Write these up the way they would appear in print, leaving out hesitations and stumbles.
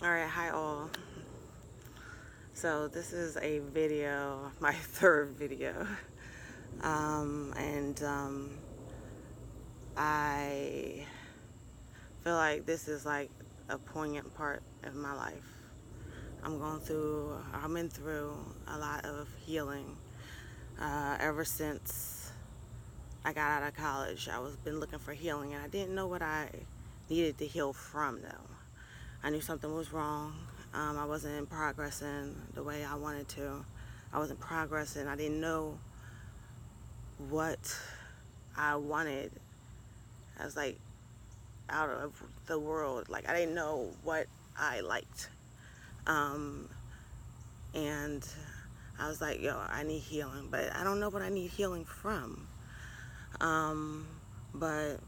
Alright, hi all. So this is a video, my third video. And I feel like this is like a poignant part of my life. I've been through a lot of healing. Ever since I got out of college, been looking for healing, and I didn't know what I needed to heal from though. I knew something was wrong. I wasn't progressing the way I wanted to. I wasn't progressing. I didn't know what I wanted. I was like out of the world. Like I didn't know what I liked. And I was like, yo, I need healing, but I don't know what I need healing from. But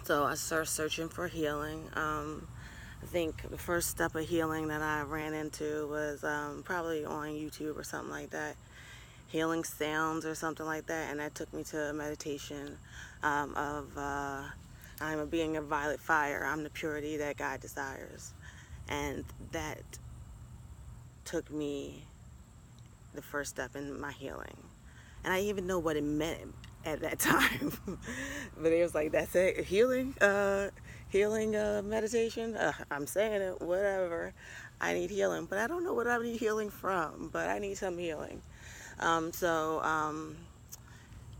so I started searching for healing. I think the first step of healing that I ran into was probably on YouTube or something like that. Healing sounds or something like that, and that took me to a meditation of I'm a being of violet fire. I'm the purity that God desires, and that took me the first step in my healing. And I didn't even know what it meant at that time. But it was like, that's it, healing meditation. I'm saying it, whatever. I need healing, but I don't know what I need healing from, but I need some healing.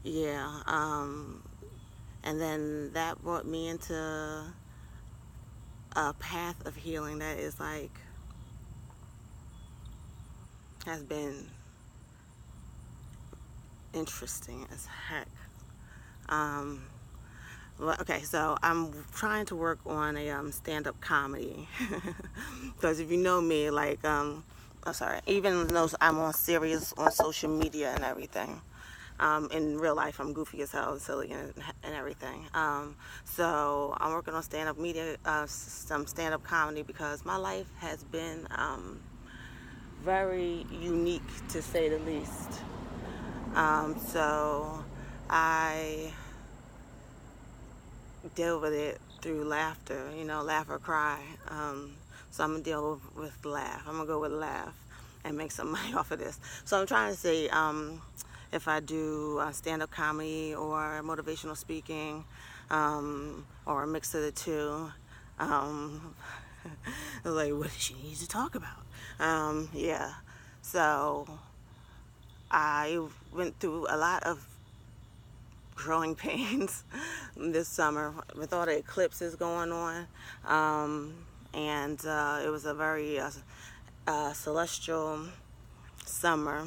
Yeah. And then that brought me into a path of healing that is like, has been interesting as heck. Well, okay, so I'm trying to work on a stand-up comedy. Because if you know me, like, even though I'm on serious on social media and everything, in real life I'm goofy as hell and silly and everything. So I'm working on some stand-up comedy, because my life has been very unique, to say the least. So I deal with it through laughter, laugh or cry. So I'm gonna deal with laugh. I'm gonna go with laugh and make some money off of this. So I'm trying to say, if I do stand-up comedy or motivational speaking, or a mix of the two, like, what does she need to talk about? Yeah. So I went through a lot of growing pains this summer with all the eclipses going on, and it was a very celestial summer,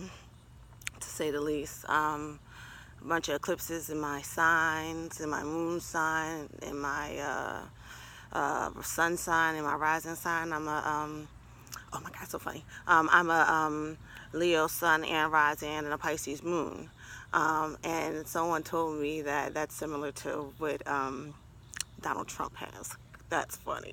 to say the least. A bunch of eclipses in my signs, in my moon sign, in my sun sign, in my rising sign. I'm a oh my god, so funny. I'm a Leo sun and rising, and a Pisces moon. And someone told me that that's similar to what Donald Trump has. That's funny.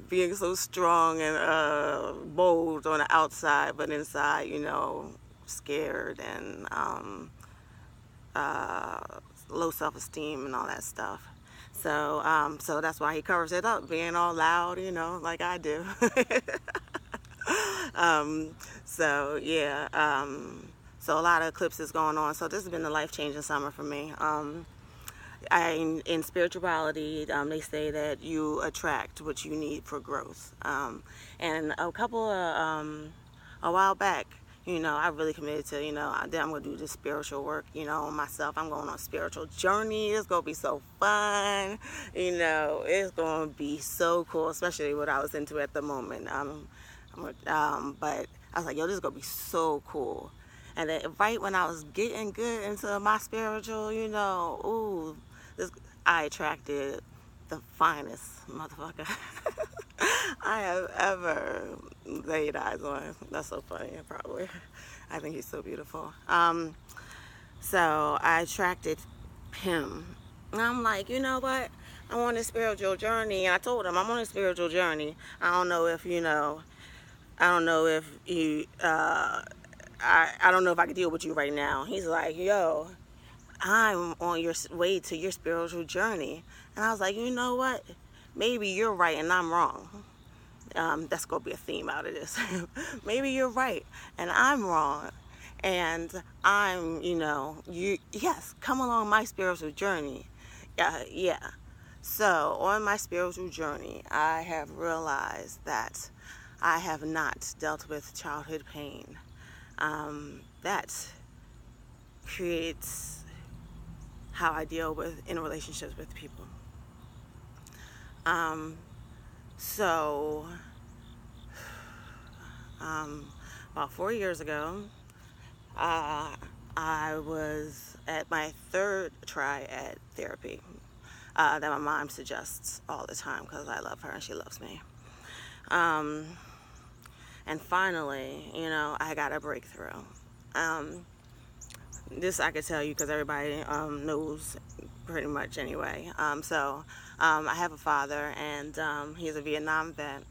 Being so strong and bold on the outside, but inside, scared and low self-esteem and all that stuff. So that's why he covers it up, being all loud, like I do. So yeah. So a lot of eclipses going on. So this has been a life-changing summer for me. In spirituality, they say that you attract what you need for growth. And a while back, I really committed to, I'm going to do this spiritual work, on myself. I'm going on a spiritual journey. It's going to be so fun. It's going to be so cool, especially what I was into at the moment. But I was like, yo, this is going to be so cool. And then right when I was getting good into my spiritual, I attracted the finest motherfucker I have ever laid eyes on. That's so funny, probably. I think he's so beautiful. So I attracted him. And I'm like, you know what? I'm on a spiritual journey. And I told him, I'm on a spiritual journey. I don't know if you, I don't know if I can deal with you right now. He's like, yo, I'm on your way to your spiritual journey. And I was like, you know what? maybe you're right and I'm wrong. That's going to be a theme out of this. Maybe you're right and I'm wrong. And I'm, yes, come along my spiritual journey. Yeah. So on my spiritual journey, I have realized that I have not dealt with childhood pain. That creates how I deal with in relationships with people. So about 4 years ago, I was at my third try at therapy that my mom suggests all the time because I love her and she loves me. And finally, I got a breakthrough. This I could tell you because everybody knows pretty much anyway. I have a father, and he's a Vietnam vet.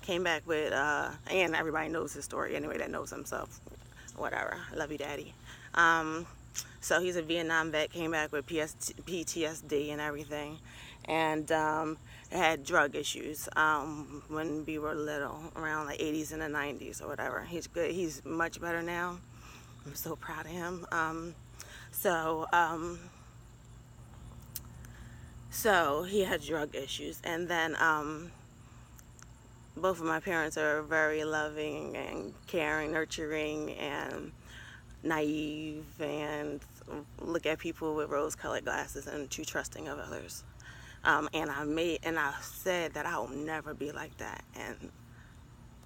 Came back with, and everybody knows his story anyway that knows himself. Whatever. I love you, Daddy. So he's a Vietnam vet, came back with PTSD and everything, and had drug issues when we were little, around the 80s and the 90s or whatever. He's good. He's much better now. I'm so proud of him. So he had drug issues, and then both of my parents are very loving and caring, nurturing, and naive, and look at people with rose-colored glasses and too trusting of others. And I said that I will never be like that, and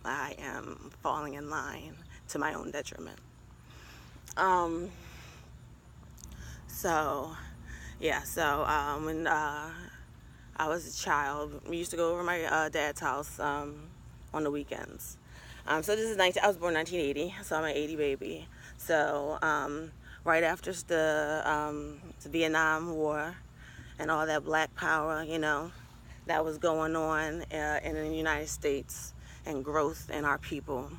I am falling in line to my own detriment. When I was a child, we used to go over my dad's house on the weekends. So this is I was born in 1980, so I'm an 80 baby. So right after the Vietnam War and all that black power, that was going on in the United States, and growth in our people.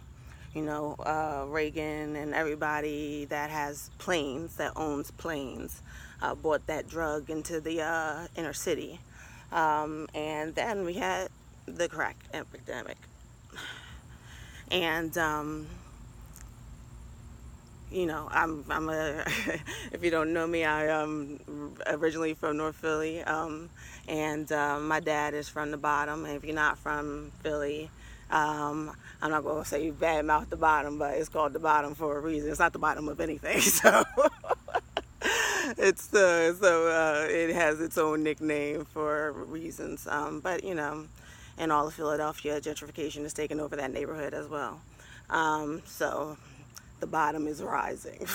Reagan and everybody that has planes, that owns planes, brought that drug into the inner city. And then we had the crack epidemic. And, I'm if you don't know me, I am originally from North Philly. And my dad is from the bottom. And if you're not from Philly, I'm not going to say you badmouth the bottom, but it's called the bottom for a reason. It's not the bottom of anything, so it has its own nickname for reasons. But in all of Philadelphia, gentrification is taking over that neighborhood as well. So the bottom is rising.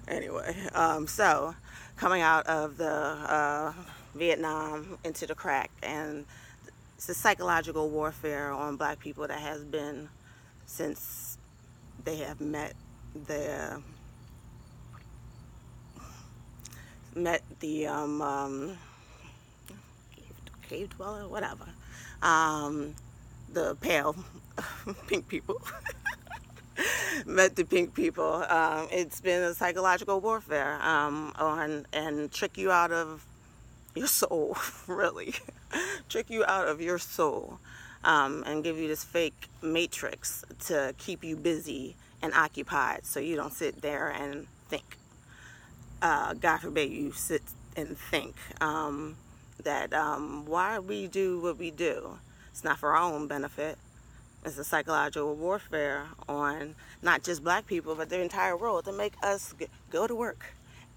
Anyway, so coming out of the Vietnam into the crack, and it's a psychological warfare on black people that has been since they have met the cave dweller, whatever, the pale pink people. Met the pink people. It's been a psychological warfare and trick you out of your soul, really. Trick you out of your soul, and give you this fake matrix to keep you busy and occupied so you don't sit there and think. God forbid you sit and think that why we do what we do. It's not for our own benefit. It's a psychological warfare on not just black people, but the entire world, to make us go to work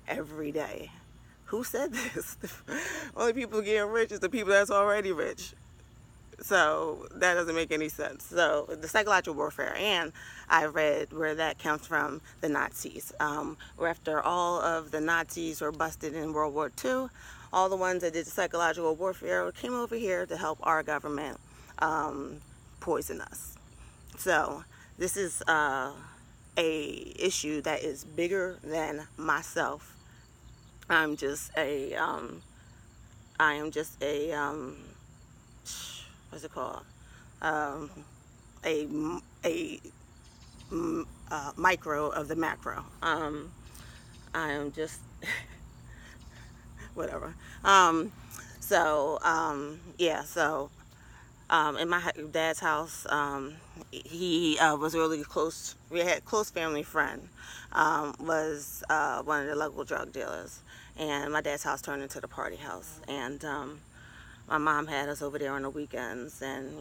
every day. Who said this? The only people getting rich is the people that's already rich. So that doesn't make any sense. So the psychological warfare, and I read where that comes from, the Nazis. Where after all of the Nazis were busted in World War II, all the ones that did the psychological warfare came over here to help our government poison us. So this is a issue that is bigger than myself. I am just a what's it called? Micro of the macro. I am just whatever. So, yeah, so in my dad's house, he was really close. We had a close family friend, was one of the local drug dealers. And my dad's house turned into the party house. And my mom had us over there on the weekends, and,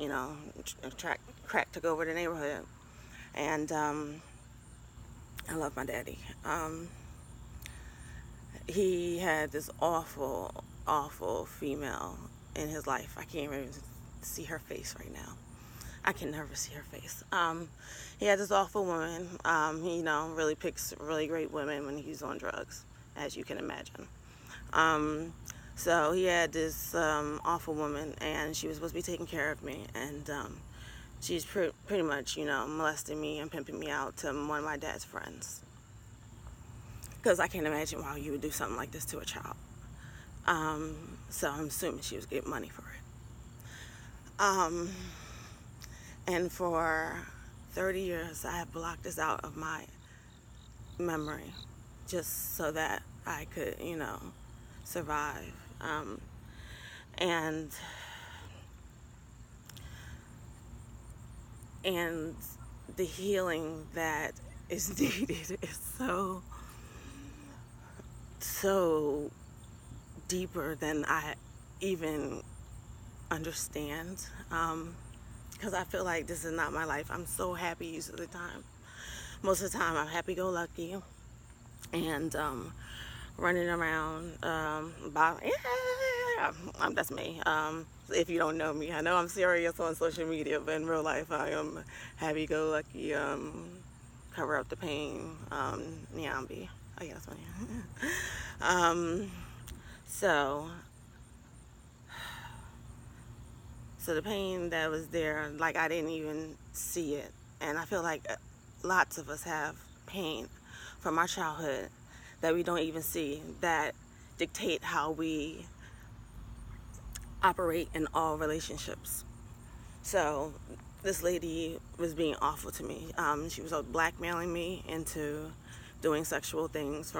crack took over the neighborhood. And I love my daddy. He had this awful, awful female in his life. I can't even see her face right now. I can never see her face. He had this awful woman. He, really picks really great women when he's on drugs, as you can imagine. So he had this awful woman, and she was supposed to be taking care of me. And she's pretty much, molesting me and pimping me out to one of my dad's friends. Because I can't imagine why you would do something like this to a child. So I'm assuming she was getting money for it. And for 30 years, I have blocked this out of my memory, just so that I could, survive. And the healing that is needed is so deeper than I even understand, because I feel like this is not my life. I'm so happy most of the time I'm happy-go-lucky and running around, that's me. If you don't know me, I know I'm serious on social media, but in real life I am happy-go-lucky, cover up the pain, Niambi. Oh yeah, that's funny. So the pain that was there, like, I didn't even see it. And I feel like lots of us have pain from our childhood that we don't even see, that dictate how we operate in all relationships. So this lady was being awful to me. She was blackmailing me into doing sexual things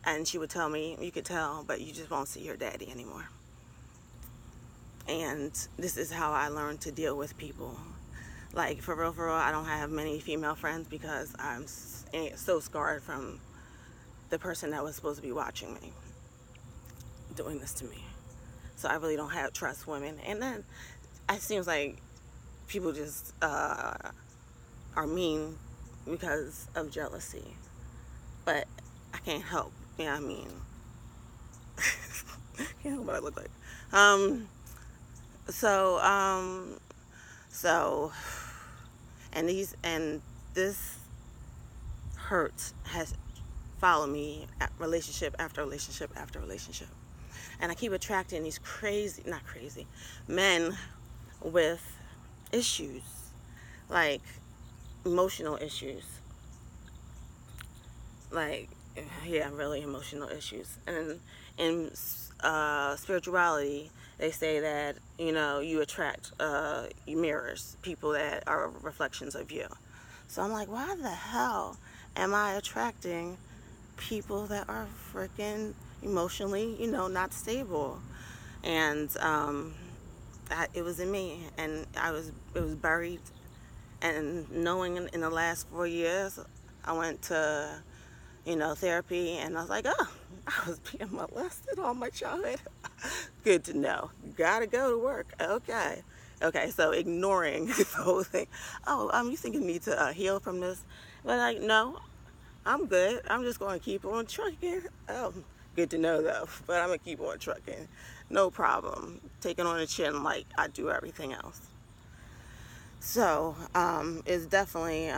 and she would tell me, you could tell, but you just won't see your daddy anymore. And this is how I learned to deal with people. Like, for real, I don't have many female friends because I'm so scarred from the person that was supposed to be watching me doing this to me. So I really don't trust women. And then it seems like people just are mean because of jealousy. But I can't help, I mean, can't help what I look like. And this hurt has followed me at relationship after relationship after relationship. And I keep attracting these men with issues, like emotional issues. Like, yeah, really emotional issues. And in spirituality, they say that, you attract mirrors, people that are reflections of you. So I'm like, why the hell am I attracting people that are freaking emotionally, not stable? And it was in me, and it was buried. And knowing in the last 4 years, I went to, therapy, and I was like, oh, I was being molested all my childhood. Good to know. Gotta go to work. Okay, so ignoring the whole thing. Oh, you think you need to heal from this? But like, no, I'm good. I'm just going to keep on trucking. Oh, good to know, though. But I'm going to keep on trucking. No problem. Taking on the chin like I do everything else. So, it's definitely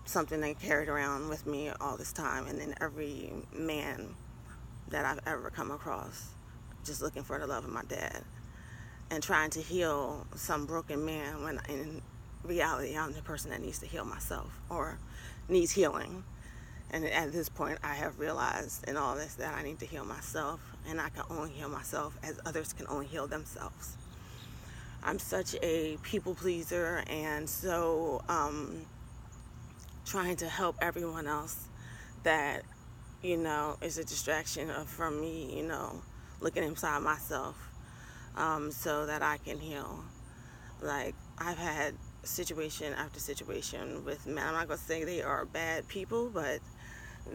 something I carried around with me all this time. And in every man that I've ever come across, just looking for the love of my dad. And trying to heal some broken man when in reality I'm the person that needs to heal myself or needs healing. And at this point I have realized in all this that I need to heal myself, and I can only heal myself as others can only heal themselves. I'm such a people pleaser, and so trying to help everyone else that is a distraction from me, looking inside myself, so that I can heal. Like, I've had situation after situation with men. I'm not going to say they are bad people, but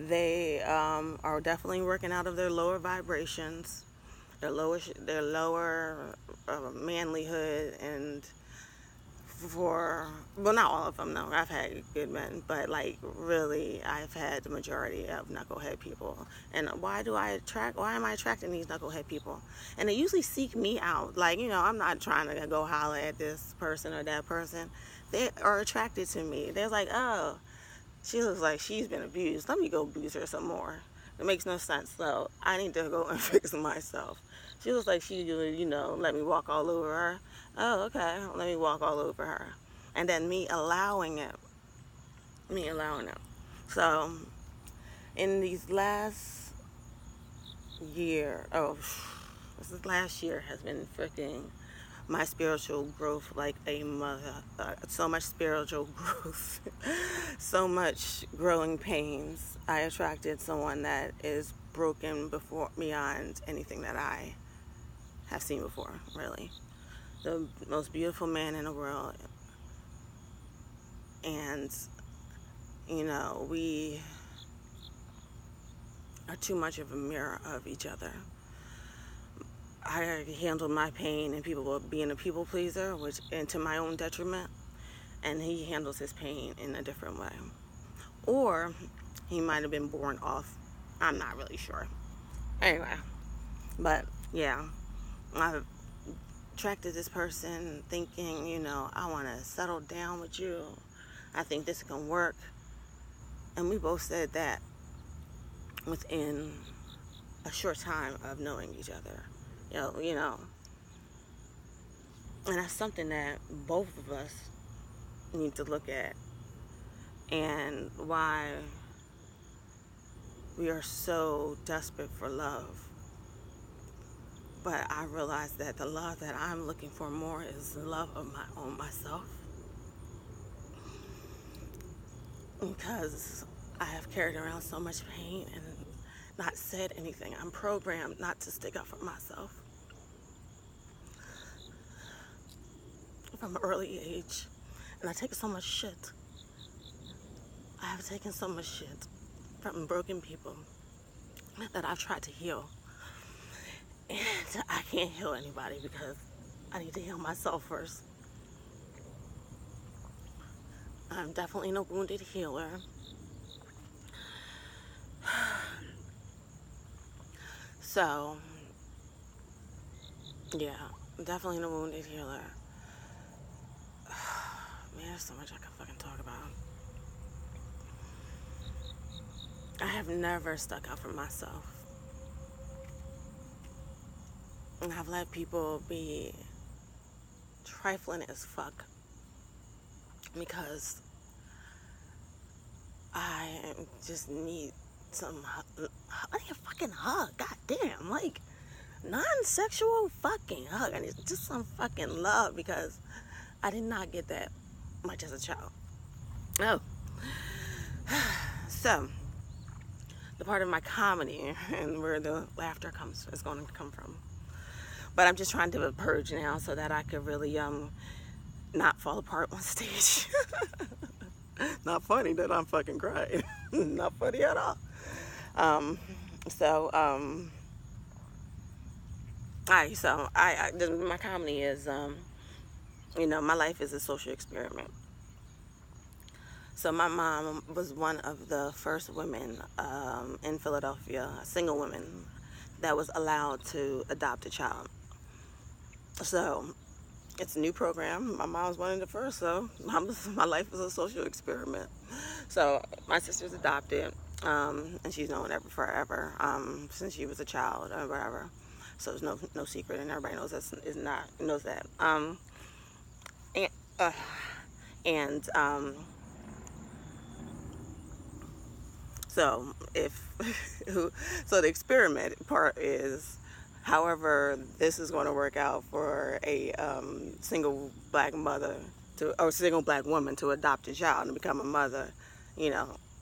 they are definitely working out of their lower vibrations, their lower manlyhood, and well, not all of them, no. I've had good men, but like really, I've had the majority of knucklehead people. And why am I attracting these knucklehead people? And they usually seek me out. Like, I'm not trying to go holler at this person or that person. They are attracted to me. They're like, oh, she looks like she's been abused. Let me go abuse her some more. It makes no sense. So I need to go and fix myself. She looks like she, let me walk all over her. Oh, okay. Let me walk all over her. And then me allowing it. So in these last year, this last year has been freaking my spiritual growth like a mother. So much spiritual growth. So much growing pains. I attracted someone that is broken beyond anything that I have seen before, really. The most beautiful man in the world. And, we are too much of a mirror of each other. I handled my pain and being a people pleaser, and to my own detriment, and he handles his pain in a different way. Or he might have been born off. I'm not really sure. Anyway, but yeah, I've attracted this person thinking, I want to settle down with you. I think this can work. And we both said that within a short time of knowing each other. And that's something that both of us need to look at, and why we are so desperate for love. But I realize that the love that I'm looking for more is the love of myself. Because I have carried around so much pain and not said anything. I'm programmed not to stick up for myself from an early age. And I take so much shit. I have taken so much shit from broken people that I've tried to heal. And I can't heal anybody because I need to heal myself first. I'm definitely no wounded healer. So, yeah, definitely no wounded healer. Man, there's so much I can fucking talk about. I have never stuck up for myself. And I've let people be trifling as fuck because I just need I need a fucking hug. God damn, like non-sexual fucking hug. I need just some fucking love because I did not get that much as a child. Oh, so the part of my comedy and where the laughter is going to come from. But I'm just trying to do a purge now so that I could really not fall apart on stage. Not funny that I'm fucking crying. Not funny at all. My comedy is, my life is a social experiment. So my mom was one of the first women in Philadelphia, single women, that was allowed to adopt a child. So it's a new program. My mom's one of the first, so my life is a social experiment. So my sister's adopted, and she's known ever forever, since she was a child or whatever. So there's no secret, and everybody knows that. So so the experiment part is, however this is going to work out for a single black woman to adopt a child and become a mother,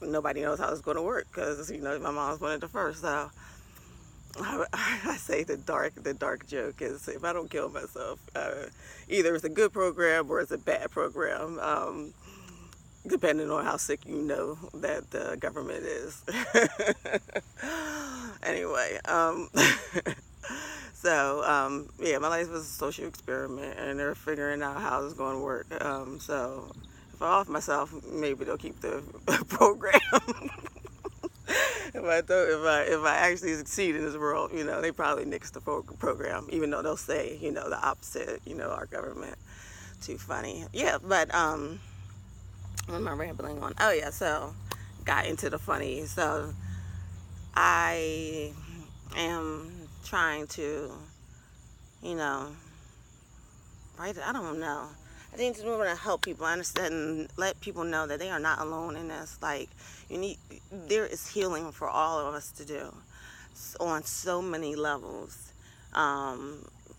nobody knows how it's going to work because, my mom's one of the first. So I say the dark joke is, if I don't kill myself, either it's a good program or it's a bad program, depending on how sick that the government is. Anyway, so yeah, my life was a social experiment, and they're figuring out how it's going to work. So if I off myself, maybe they'll keep the program. If I actually succeed in this world, they probably nix the program, even though they'll say, the opposite, our government. Too funny. Yeah, but what am I rambling on? Oh yeah, so got into the funny. So I am trying to, right? I don't know. I think we want to help people understand and let people know that they are not alone in this. Like, there is healing for all of us to do on so many levels,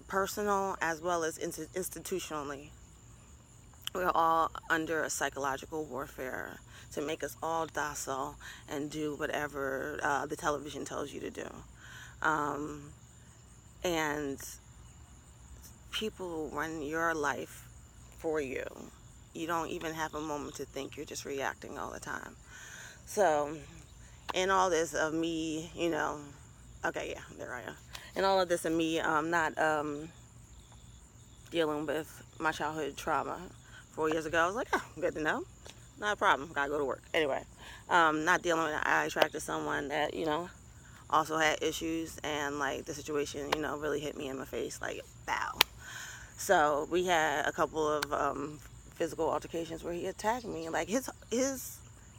personal as well as institutionally. We're all under a psychological warfare to make us all docile and do whatever the television tells you to do. And people run your life for you. You don't even have a moment to think. You're just reacting all the time. So, in all this of me, okay, yeah, there I am. In all of this of me, not dealing with my childhood trauma 4 years ago, I was like, oh, good to know. Not a problem. Gotta go to work. Anyway, not dealing with it, I attracted someone that, also had issues, and like the situation, really hit me in my face, like, bow. So we had a couple of physical altercations where he attacked me. Like, his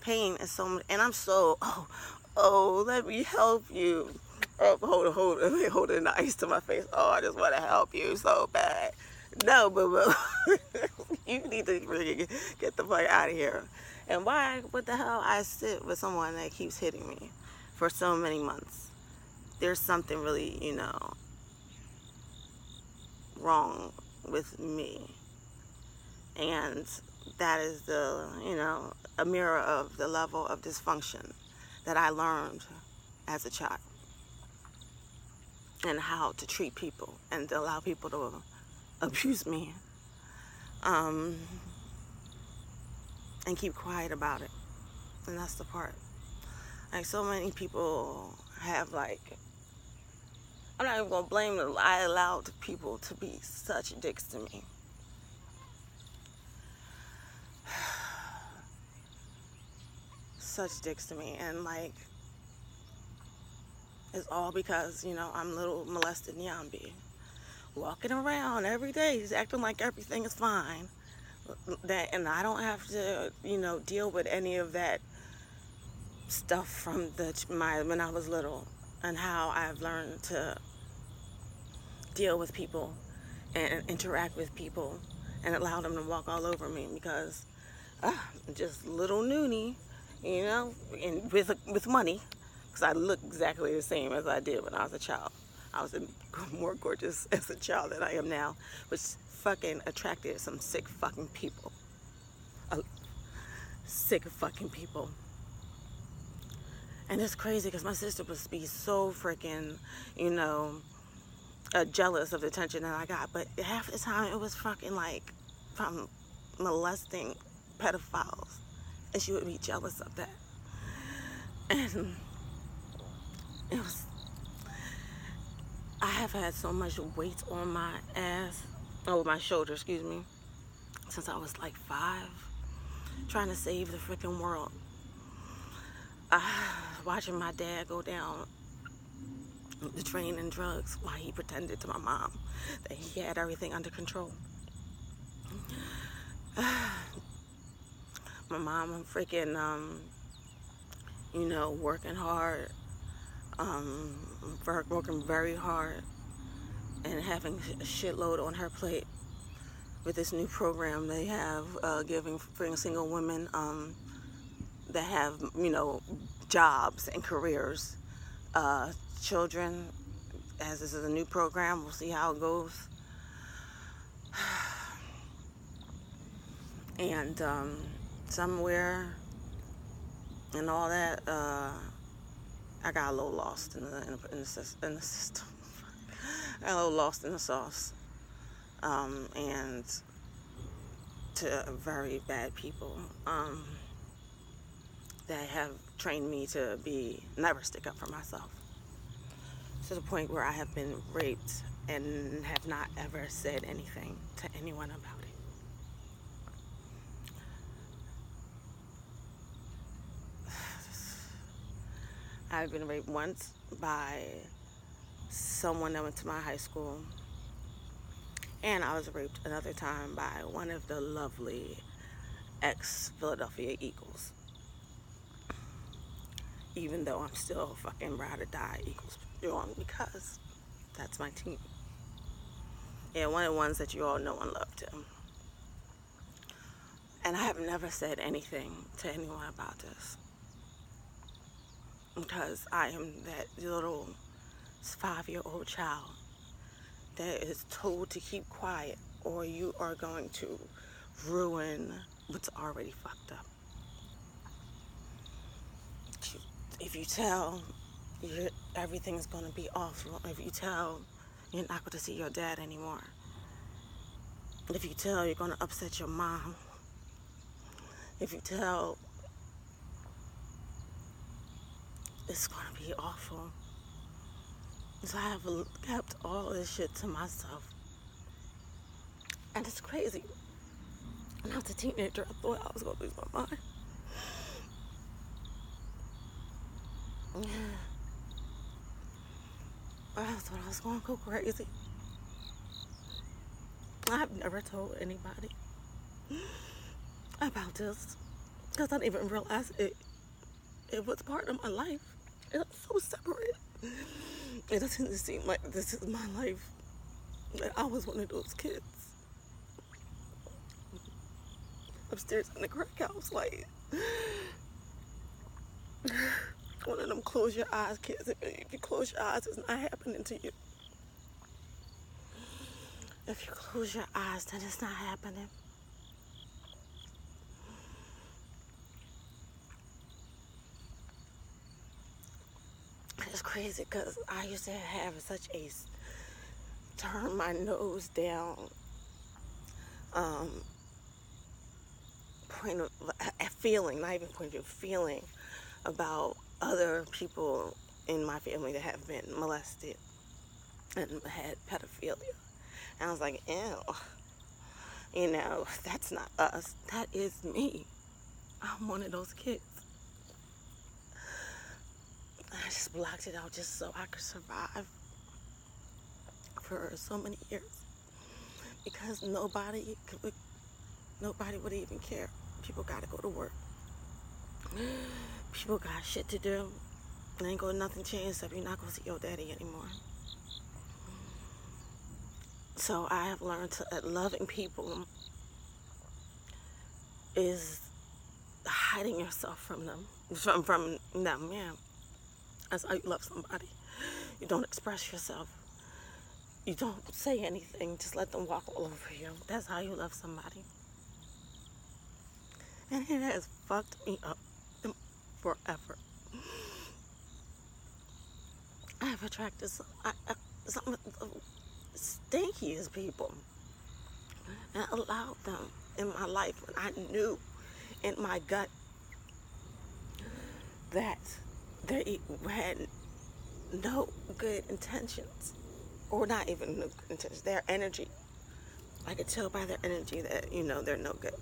pain is so much, and I'm so, let me help you. Oh, holding the ice to my face. Oh, I just want to help you so bad. No, boo-boo. You need to really get the fuck out of here. And why, what the hell, I sit with someone that keeps hitting me for so many months? There's something really, wrong with me. And that is a mirror of the level of dysfunction that I learned as a child, and how to treat people and to allow people to abuse me, and keep quiet about it. And that's the part. Like, so many people have, like, I'm not even gonna blame them. I allowed people to be such dicks to me. Such dicks to me. And like, it's all because, I'm little molested Niambi. Walking around every day, just acting like everything is fine. And I don't have to, deal with any of that stuff from when I was little, and how I've learned to deal with people and interact with people and allow them to walk all over me, because just little Noonie, and with money, because I look exactly the same as I did when I was a child. I was more gorgeous as a child than I am now, which fucking attracted some sick fucking people. Sick fucking people. And it's crazy because my sister would be so freaking, jealous of the attention that I got. But half the time it was fucking like from molesting pedophiles. And she would be jealous of that. And it was, I have had so much weight on my my shoulder, excuse me, since I was like 5, trying to save the freaking world. Watching my dad go down the drain in drugs while he pretended to my mom that he had everything under control. My mom freaking, working hard, working very hard, and having a shitload on her plate with this new program they have, bringing single women that have, jobs and careers, children, as this is a new program. We'll see how it goes. And somewhere and all that, I got a little lost in the system. I got a little lost in the sauce, and to very bad people that have trained me to never stick up for myself, to the point where I have been raped and have not ever said anything to anyone about it. I've been raped once by someone that went to my high school, and I was raped another time by one of the lovely ex-Philadelphia Eagles. Even though I'm still fucking ride or die Eagles strong, because that's my team. And one of the ones that you all know and love too. And I have never said anything to anyone about this, because I am that little 5-year-old child that is told to keep quiet, or you are going to ruin what's already fucked up. If you tell, everything's going to be awful. If you tell, you're not going to see your dad anymore. If you tell, you're going to upset your mom. If you tell, it's going to be awful. So I have kept all this shit to myself. And it's crazy. When I was a teenager, I thought I was going to lose my mind. I thought I was going to go crazy. I've never told anybody about this, because I didn't even realize it was part of my life. It was so separate. It doesn't seem like this is my life, that I was one of those kids upstairs in the crack house, like one of them close your eyes kids. If you close your eyes, it's not happening to you. If you close your eyes, then it's not happening. It's crazy, because I used to have such a turn my nose down point of feeling, not even point of feeling, about other people in my family that have been molested and had pedophilia. And I was like, ew, that's not us. That is me. I'm one of those kids. I just blocked it out just so I could survive for so many years, because nobody would even care. People gotta go to work. People got shit to do. And ain't gonna nothing change except you're not gonna see your daddy anymore. So I have learned that loving people is hiding yourself from them. From them, yeah. That's how you love somebody. You don't express yourself. You don't say anything. Just let them walk all over you. That's how you love somebody. And it has fucked me up forever. I have attracted some of the stinkiest people, and allowed them in my life when I knew in my gut that they had no good intentions, or not even no good intentions. Their energy, I could tell by their energy that they're no good,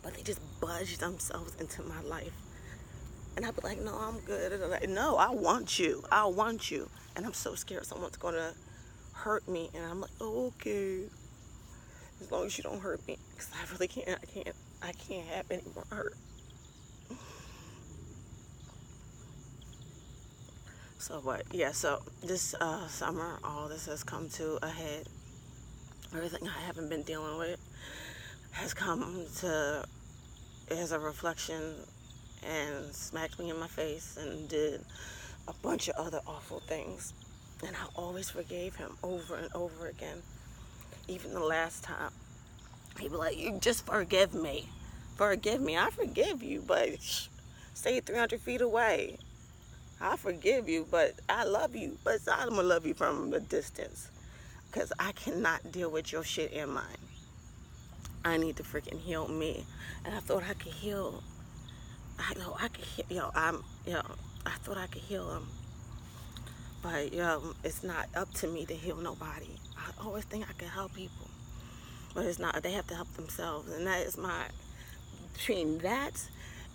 but they just budged themselves into my life. And I'd be like, no, I'm good. And I'm like, no, I want you. And I'm so scared someone's going to hurt me. And I'm like, oh, okay. As long as you don't hurt me. Because I really can't. I can't have any more hurt. So this summer, all this has come to a head. Everything I haven't been dealing with has come to as a reflection and smacked me in my face and did a bunch of other awful things. And I always forgave him over and over again. Even the last time, he'd be like, you just forgive me. I forgive you, but Stay 300 feet away. I forgive you, but I love you. But I'm going to love you from a distance. Because I cannot deal with your shit and mine. I need to freaking heal me. And I thought I could heal. I know I could heal. I thought I could heal him. But, it's not up to me to heal nobody. I always think I can help people. But it's not. They have to help themselves. And that is between that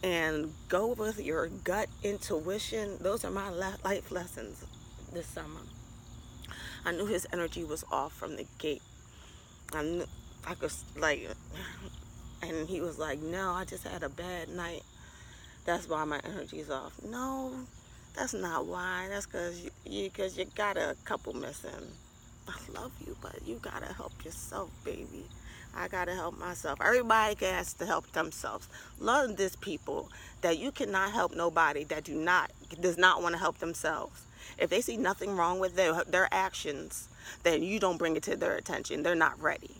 and go with your gut intuition, those are my life lessons this summer. I knew his energy was off from the gate. I could, like, and he was like, no, I just had a bad night. That's why my energy's off. No, that's not why. That's because you got a couple missing. I love you, but you gotta help yourself, baby. I gotta help myself. Everybody has to help themselves. Learn this, people, that you cannot help nobody that does not want to help themselves. If they see nothing wrong with their actions, then you don't bring it to their attention. They're not ready.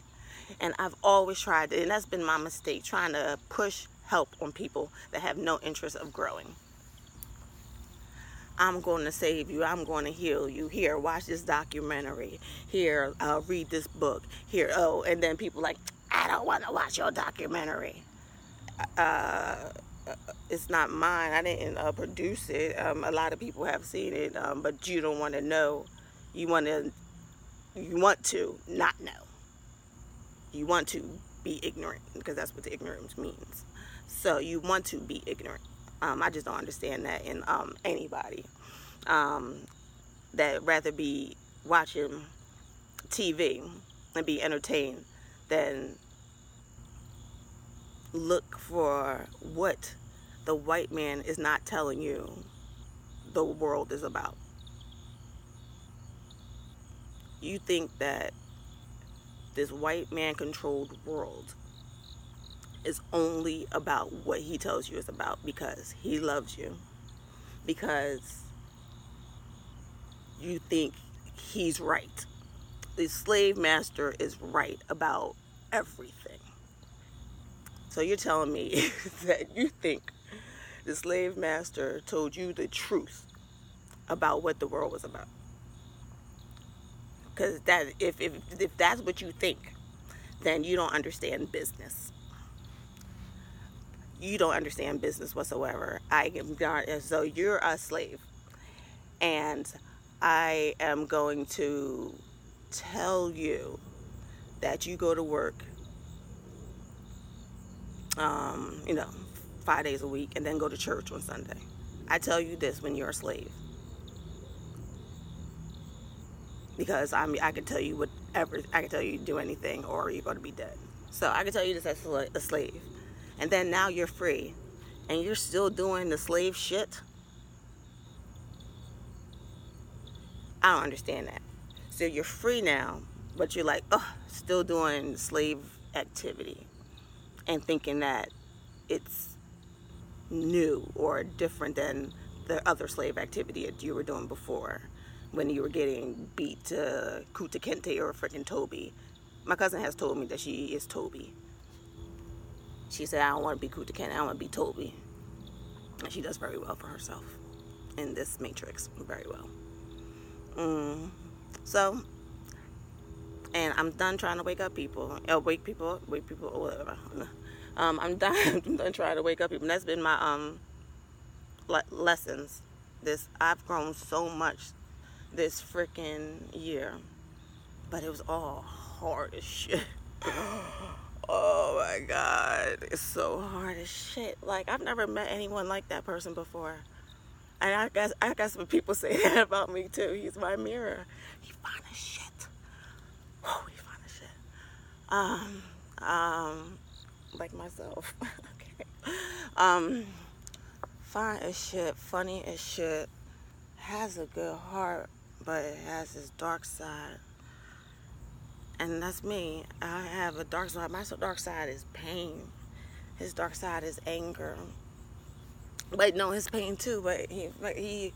And I've always tried it, and that's been my mistake, trying to push help on people that have no interest of growing. I'm going to save you. I'm going to heal you. Here, watch this documentary. Here, read this book. Here, and then people like, I don't want to watch your documentary. It's not mine. I didn't produce it. A lot of people have seen it, but you don't want to know. You want to not know. You want to be ignorant, because that's what the ignorance means. So you want to be ignorant. I just don't understand that in anybody that rather be watching TV and be entertained than look for what the white man is not telling you the world is about. You think that this white man controlled world is only about what he tells you it's about because he loves you, because you think he's right. The slave master is right about everything. So you're telling me that you think the slave master told you the truth about what the world was about? Because that if that's what you think, then you don't understand business. You don't understand business whatsoever. So you're a slave, and I am going to tell you that you go to work, 5 days a week, and then go to church on Sunday. I tell you this when you're a slave, because I can tell you whatever. I can tell you to do anything, or you're going to be dead. So I can tell you this as a slave. And then now you're free, and you're still doing the slave shit. I don't understand that. So you're free now, but you're like, still doing slave activity, and thinking that it's new or different than the other slave activity that you were doing before, when you were getting beat to Kuta Kente or freaking Toby. My cousin has told me that she is Toby. She said, I don't want to be Kuta Kente, I want to be Toby. And she does very well for herself in this matrix, very well. So, and I'm done trying to wake people up, or whatever. I'm done trying to wake up people. And that's been my lessons. I've grown so much this freaking year, but it was all hard as shit. Oh my God, it's so hard as shit. Like, I've never met anyone like that person before. And I guess when people say that about me too, he's my mirror. He fine as shit. Oh, he fine as shit. Like myself. Okay. Fine as shit, funny as shit, has a good heart, but it has his dark side. And that's me. I have a dark side. My dark side is pain. His dark side is anger. But no, his pain too, but he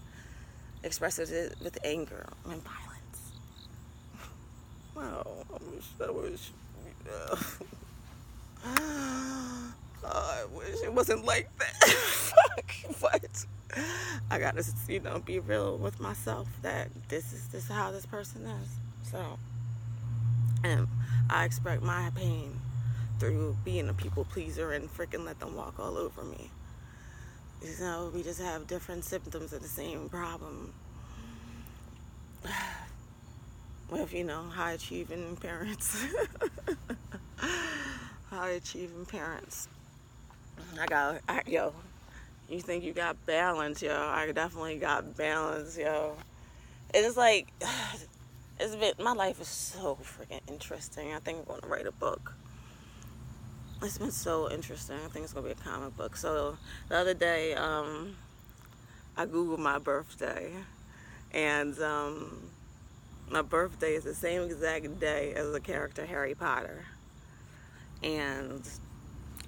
expresses it with anger and violence. Wow, I wish I wish it wasn't like that. Fuck. But I gotta, be real with myself that this is how this person is. So, and I express my pain through being a people pleaser and freaking let them walk all over me. We just have different symptoms of the same problem. With, high achieving parents. High achieving parents. You think you got balance, yo. I definitely got balance, yo. It's like, my life is so freaking interesting. I think I'm going to write a book. It's been so interesting. I think it's going to be a comic book. So, the other day, I Googled my birthday. And, my birthday is the same exact day as the character Harry Potter. And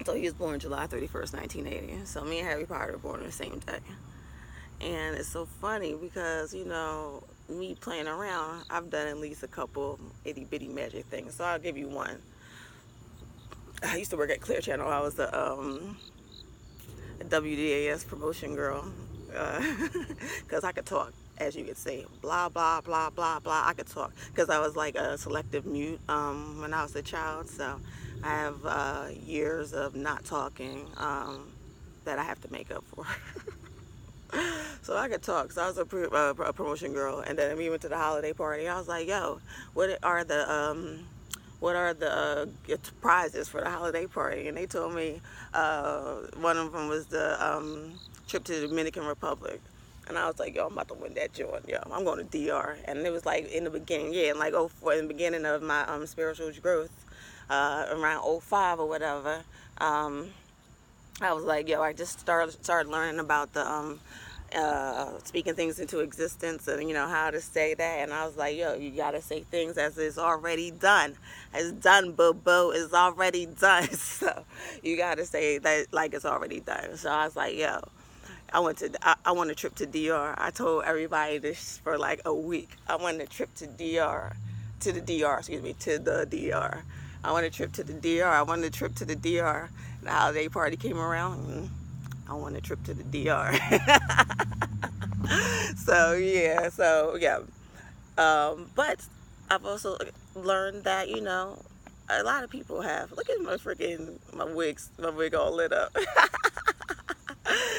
so he was born July 31st, 1980. So me and Harry Potter were born on the same day. And it's so funny because, me playing around, I've done at least a couple itty bitty magic things. So I'll give you one. I used to work at Clear Channel. I was the WDAS promotion girl. Because I could talk, as you could say, blah, blah, blah, blah, blah. I could talk because I was like a selective mute when I was a child. So I have years of not talking that I have to make up for. So I could talk. So I was a promotion girl. And then we went to the holiday party. I was like, yo, what are the prizes for the holiday party? And they told me one of them was the trip to the Dominican Republic. And I was like, yo, I'm about to win that joint, yo. I'm going to DR. And it was like in the beginning, in the beginning of my spiritual growth, around 05 or whatever, I was like, yo, I just started learning about the speaking things into existence and, how to say that. And I was like, yo, you got to say things as it's already done. It's done, boo-boo. It's already done. So you got to say that like it's already done. So I was like, yo, I want a trip to DR. I told everybody this for like a week. I want a trip to the DR. I want a trip to the DR. I want a trip to the DR. The holiday party came around, and I want a trip to the DR. So yeah. But I've also learned that, a lot of people have. Look at my wig all lit up.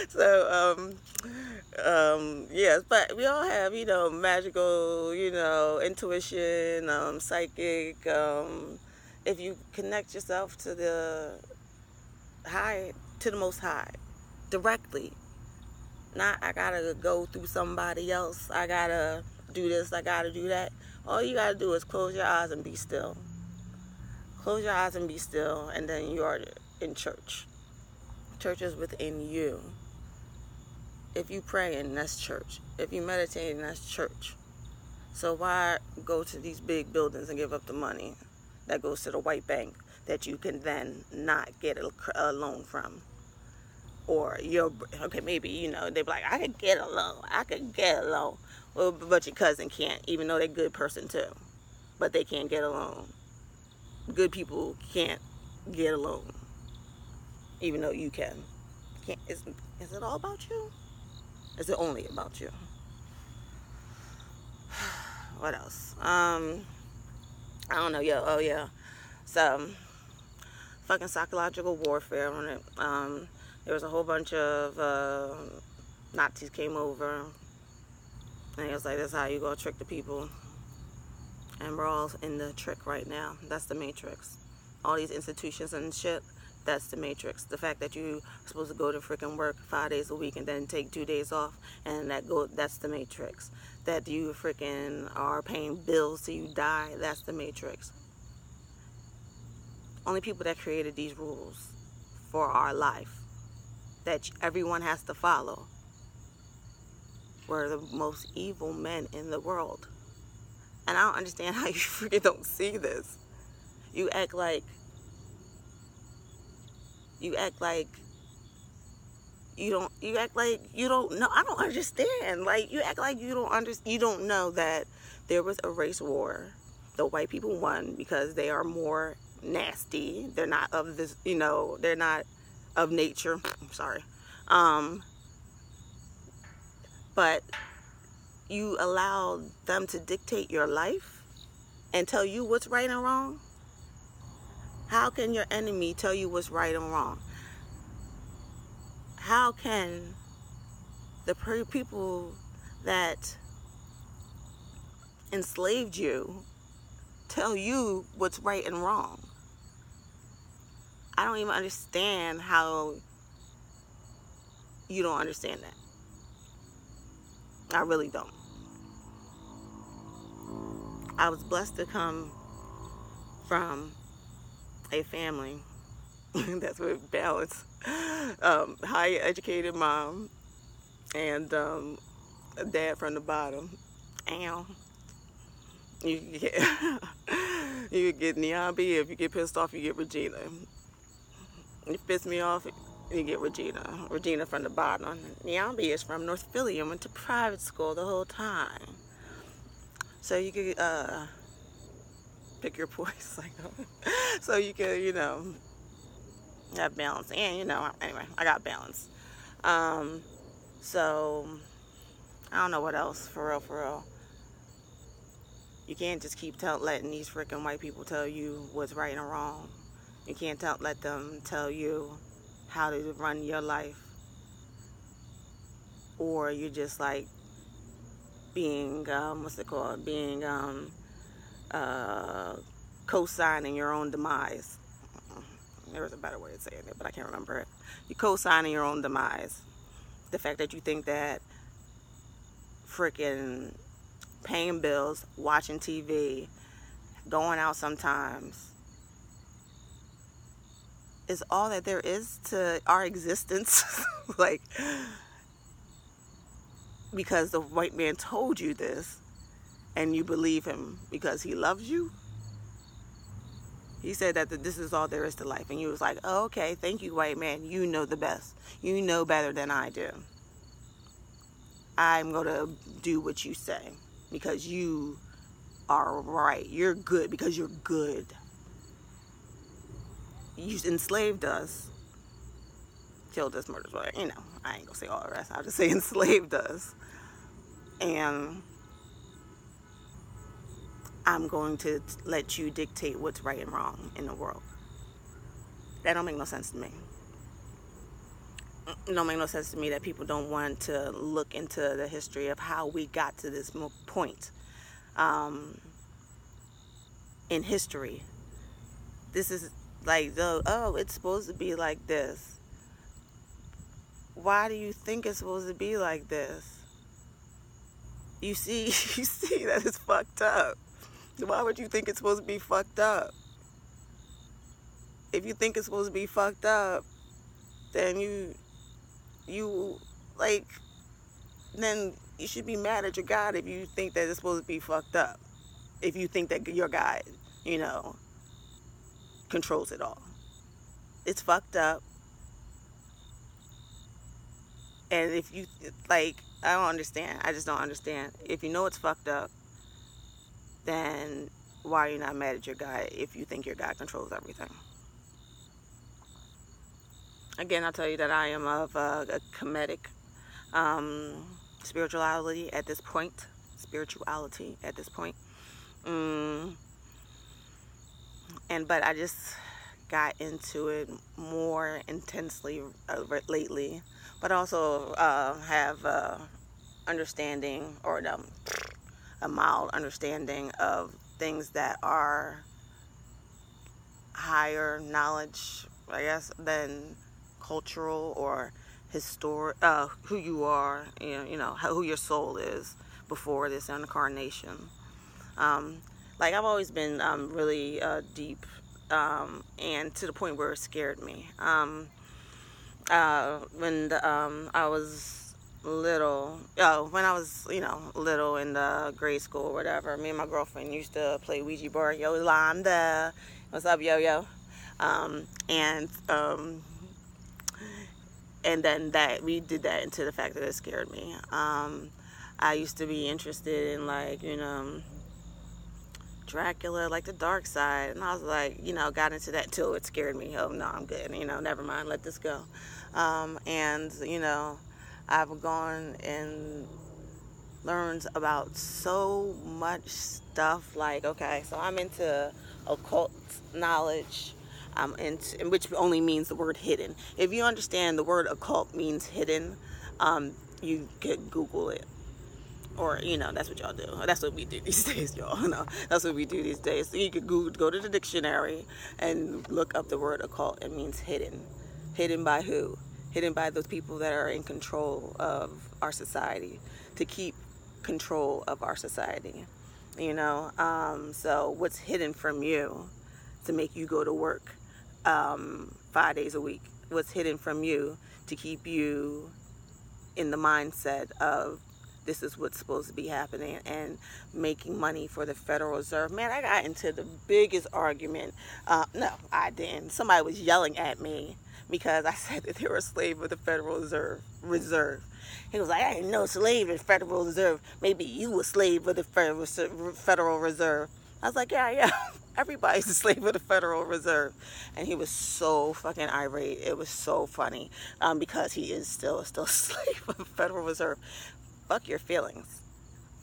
So, yes, but we all have, magical, intuition, psychic. If you connect yourself to the most high, directly, not I gotta go through somebody else, I gotta do this, I gotta do that. All you gotta do is close your eyes and be still. Close your eyes and be still, and then you are in church. Church is within you. If you pray, and that's church. If you meditate, and that's church. So why go to these big buildings and give up the money that goes to the white bank that you can then not get a loan from? Or maybe, they be like, I could get a loan. Well, but your cousin can't, even though they're a good person too. But they can't get a loan. Good people can't get a loan, even though you can. Is it all about you? Is it only about you? What else? I don't know. Oh yeah. So, fucking psychological warfare on it. There was a whole bunch of Nazis came over, and it was like, that's how you gonna trick the people. And we're all in the trick right now. That's the Matrix. All these institutions and shit, that's the Matrix. The fact that you're supposed to go to freaking work 5 days a week and then take 2 days off, and that's the Matrix. That you freaking are paying bills till you die, that's the Matrix. Only people that created these rules for our life that everyone has to follow were the most evil men in the world. And I don't understand how you freaking don't see this. You act like you don't know. I don't understand. Like, you act like you don't know that there was a race war. The white people won because they are more nasty. They're not of this, they're not of nature. I'm sorry. but you allow them to dictate your life and tell you what's right and wrong? How can your enemy tell you what's right and wrong? How can the people that enslaved you tell you what's right and wrong? I don't even understand how you don't understand that. I really don't. I was blessed to come from a family that's with balance, high educated mom and a dad from the bottom. And you get you get Niambi. If you get pissed off, you get Regina. You piss me off, you get Regina. Regina from the bottom. Niambi is from North Philly and went to private school the whole time. So you could pick your poise like that. So you could, have balance. And, anyway, I got balance. So, I don't know what else, for real. You can't just keep letting these freaking white people tell you what's right and wrong. You can't let them tell you how to run your life. Or you're just like being, being co-signing your own demise. There was a better way of saying it, but I can't remember it. You're co-signing your own demise. The fact that you think that freaking paying bills, watching TV, going out sometimes is all that there is to our existence. Like, because the white man told you this and you believe him because he loves you. He said that this is all there is to life. And you was like, oh, okay, thank you, white man. You know the best. You know better than I do. I'm going to do what you say because you are right. You're good because you're good. You enslaved us. Killed us, murdered us. I ain't going to say all the rest. I'll just say enslaved us. And I'm going to let you dictate what's right and wrong in the world. That don't make no sense to me. It don't make no sense to me that people don't want to look into the history of how we got to this point in history. This is like, it's supposed to be like this. Why do you think it's supposed to be like this? You see that it's fucked up. Why would you think it's supposed to be fucked up? If you think it's supposed to be fucked up, then then you should be mad at your God if you think that it's supposed to be fucked up. If you think that your God, controls it all. It's fucked up. And if you, I don't understand. I just don't understand. If you know it's fucked up, then why are you not mad at your God if you think your God controls everything? Again, I'll tell you that I am of a comedic spirituality at this point. But I just got into it more intensely lately. But also have understanding, or a mild understanding of things that are higher knowledge, I guess, than cultural or historic, who you are, who your soul is before this incarnation. I've always been really deep, and to the point where it scared me. When I was little, little in the grade school or whatever, me and my girlfriend used to play Ouija board. Yo, Landa, what's up, yo? And then we did that into the fact that it scared me. I used to be interested in Dracula, the dark side, and I was got into that till it scared me. Oh no, I'm good. Never mind, let this go. I've gone and learns about so much stuff. Like, okay, so I'm into occult knowledge. I'm into, which only means the word hidden. If you understand the word occult means hidden, you could Google it. Or, that's what y'all do. That's what we do these days, y'all. No, that's what we do these days. So you could go to the dictionary and look up the word occult. It means hidden. Hidden by who? Hidden by those people that are in control of our society, to keep control of our society. So what's hidden from you to make you go to work 5 days a week? What's hidden from you to keep you in the mindset of this is what's supposed to be happening and making money for the Federal Reserve? Man, I got into the biggest argument. No, I didn't. Somebody was yelling at me because I said that they were a slave of the Federal Reserve. He was like, I ain't no slave of the Federal Reserve. Maybe you a slave of the Federal Reserve. I was like, yeah. Everybody's a slave of the Federal Reserve. And he was so fucking irate. It was so funny because he is still a slave of the Federal Reserve. Fuck your feelings.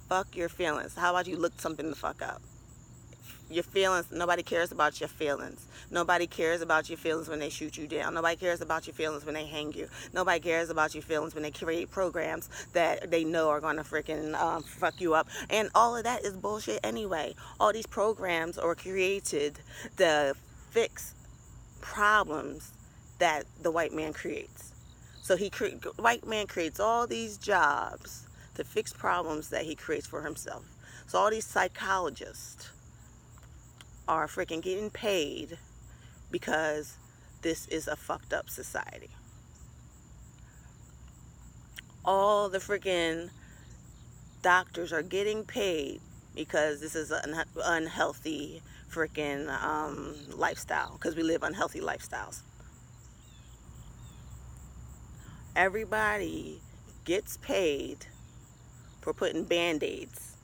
Fuck your feelings. How about you look something the fuck up? Your feelings, nobody cares about your feelings. Nobody cares about your feelings when they shoot you down. Nobody cares about your feelings when they hang you. Nobody cares about your feelings when they create programs that they know are going to freaking fuck you up. And all of that is bullshit anyway. All these programs are created to fix problems that the white man creates. So white man creates all these jobs to fix problems that he creates for himself. So all these psychologists are freaking getting paid because this is a fucked up society. All the freaking doctors are getting paid because this is an unhealthy freaking lifestyle, because we live unhealthy lifestyles. Everybody gets paid for putting band-aids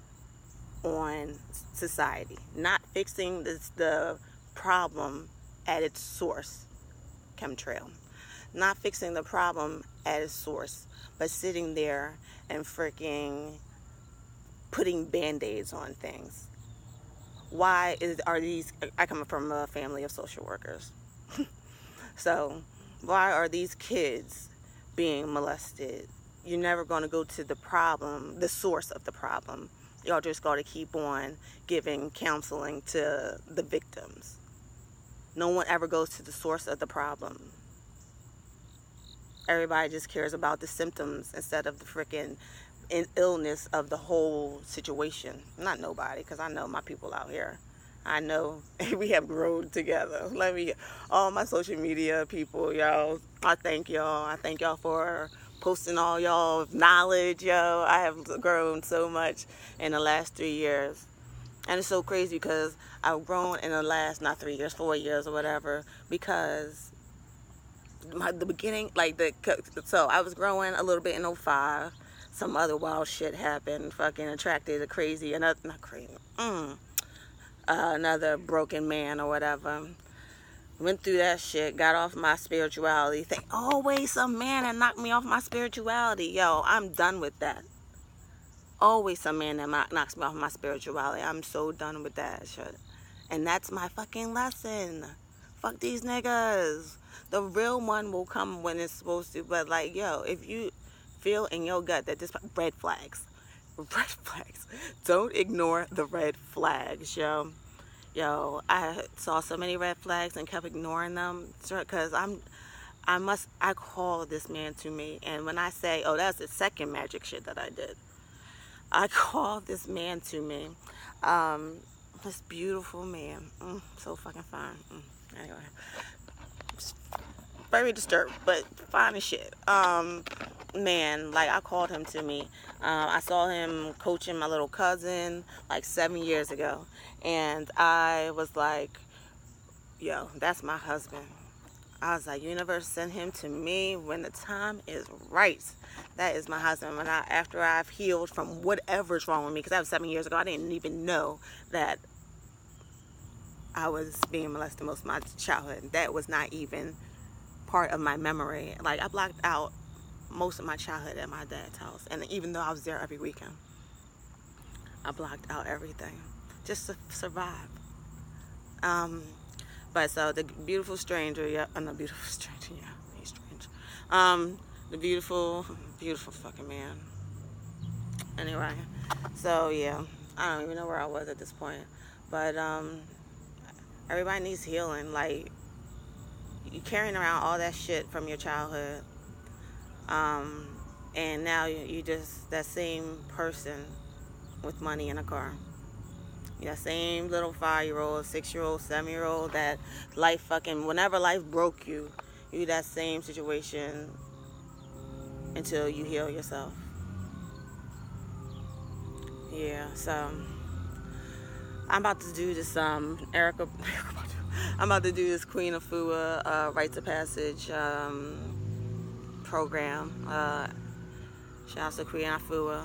on society, not fixing the problem at its source, chemtrail. Not fixing the problem at its source, but sitting there and freaking putting band-aids on things. I come from a family of social workers. So why are these kids being molested? You're never going to go to the problem, the source of the problem. Y'all just got to keep on giving counseling to the victims. No one ever goes to the source of the problem. Everybody just cares about the symptoms instead of the freaking illness of the whole situation. Not nobody, because I know my people out here. I know we have grown together. All my social media people, y'all, I thank y'all. I thank y'all for posting all y'all knowledge, yo. I have grown so much in the last 3 years. And it's so crazy because I've grown in the last, not 3 years, 4 years or whatever, because the beginning, so I was growing a little bit in 05. Some other wild shit happened, fucking attracted a crazy, another broken man or whatever. Went through that shit, got off my spirituality. Always some man that knocked me off my spirituality. Yo, I'm done with that. Always some man that knocks me off my spirituality. I'm so done with that shit. And that's my fucking lesson. Fuck these niggas. The real one will come when it's supposed to. But if you feel in your gut that this red flags. Don't ignore the red flags, yo. Yo, I saw so many red flags and kept ignoring them because I call this man to me. And when I say, that's the second magic shit that I did. I call this man to me. This beautiful man. So fucking fine. Anyway. Very disturbed, but fine as shit. Man, I called him to me. I saw him coaching my little cousin 7 years ago. And I was like, yo, that's my husband. I was like, universe, send him to me when the time is right. That is my husband. After I've healed from whatever's wrong with me, because that was 7 years ago, I didn't even know that I was being molested most of my childhood. That was not even part of my memory. I blocked out most of my childhood at my dad's house, and even though I was there every weekend. I blocked out everything just to survive. Um, but so the beautiful stranger, yeah, no, beautiful stranger, yeah, he's strange. The beautiful, beautiful fucking man. Anyway, so yeah, I don't even know where I was at this point, but everybody needs healing. Like, you carrying around all that shit from your childhood, um, and now you just that same person with money in a car. That same little 5-year-old, 6-year-old, 7-year-old that life fucking, whenever life broke you, you that same situation until you heal yourself. Yeah, so I'm about to do this Erica I'm about to do this Queen of Fua Rites of Passage program. Shout out to Queen of Fua.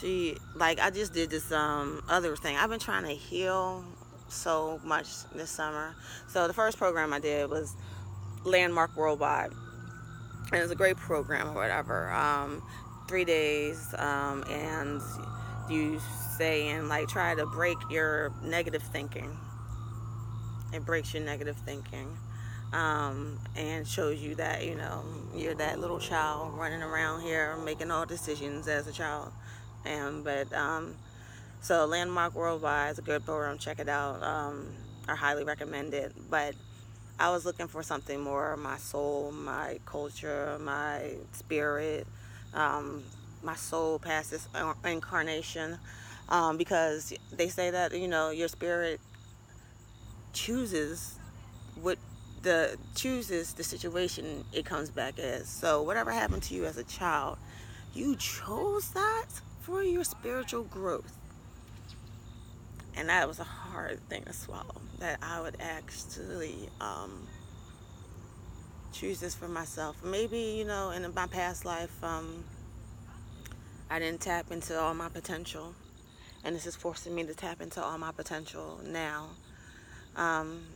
She, like, I just did this other thing. I've been trying to heal so much this summer. So the first program I did was Landmark Worldwide, and it was a great program or whatever. 3 days, and you stay and like try to break your negative thinking. It breaks your negative thinking, and shows you that you're that little child running around here making all decisions as a child. So Landmark Worldwide is a good program. Check it out. I highly recommend it. But I was looking for something more my soul, my culture, my spirit, my soul past this incarnation, because they say that your spirit chooses the situation it comes back as. So whatever happened to you as a child, you chose that for your spiritual growth. And that was a hard thing to swallow, that I would actually choose this for myself. Maybe, in my past life, I didn't tap into all my potential, and this is forcing me to tap into all my potential now.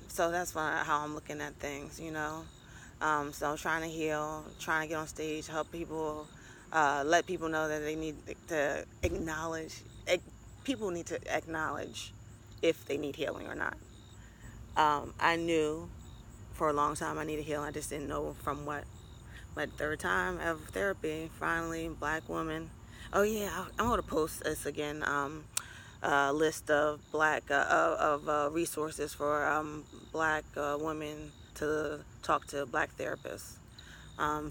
So that's how I'm looking at things, So I'm trying to heal, trying to get on stage, help people, let people know that they need to acknowledge. People need to acknowledge if they need healing or not. I knew for a long time I needed healing. I just didn't know from what. But third time of therapy, finally, black woman. Oh yeah, I'm going to post this again. List of black resources for black women to talk to black therapists,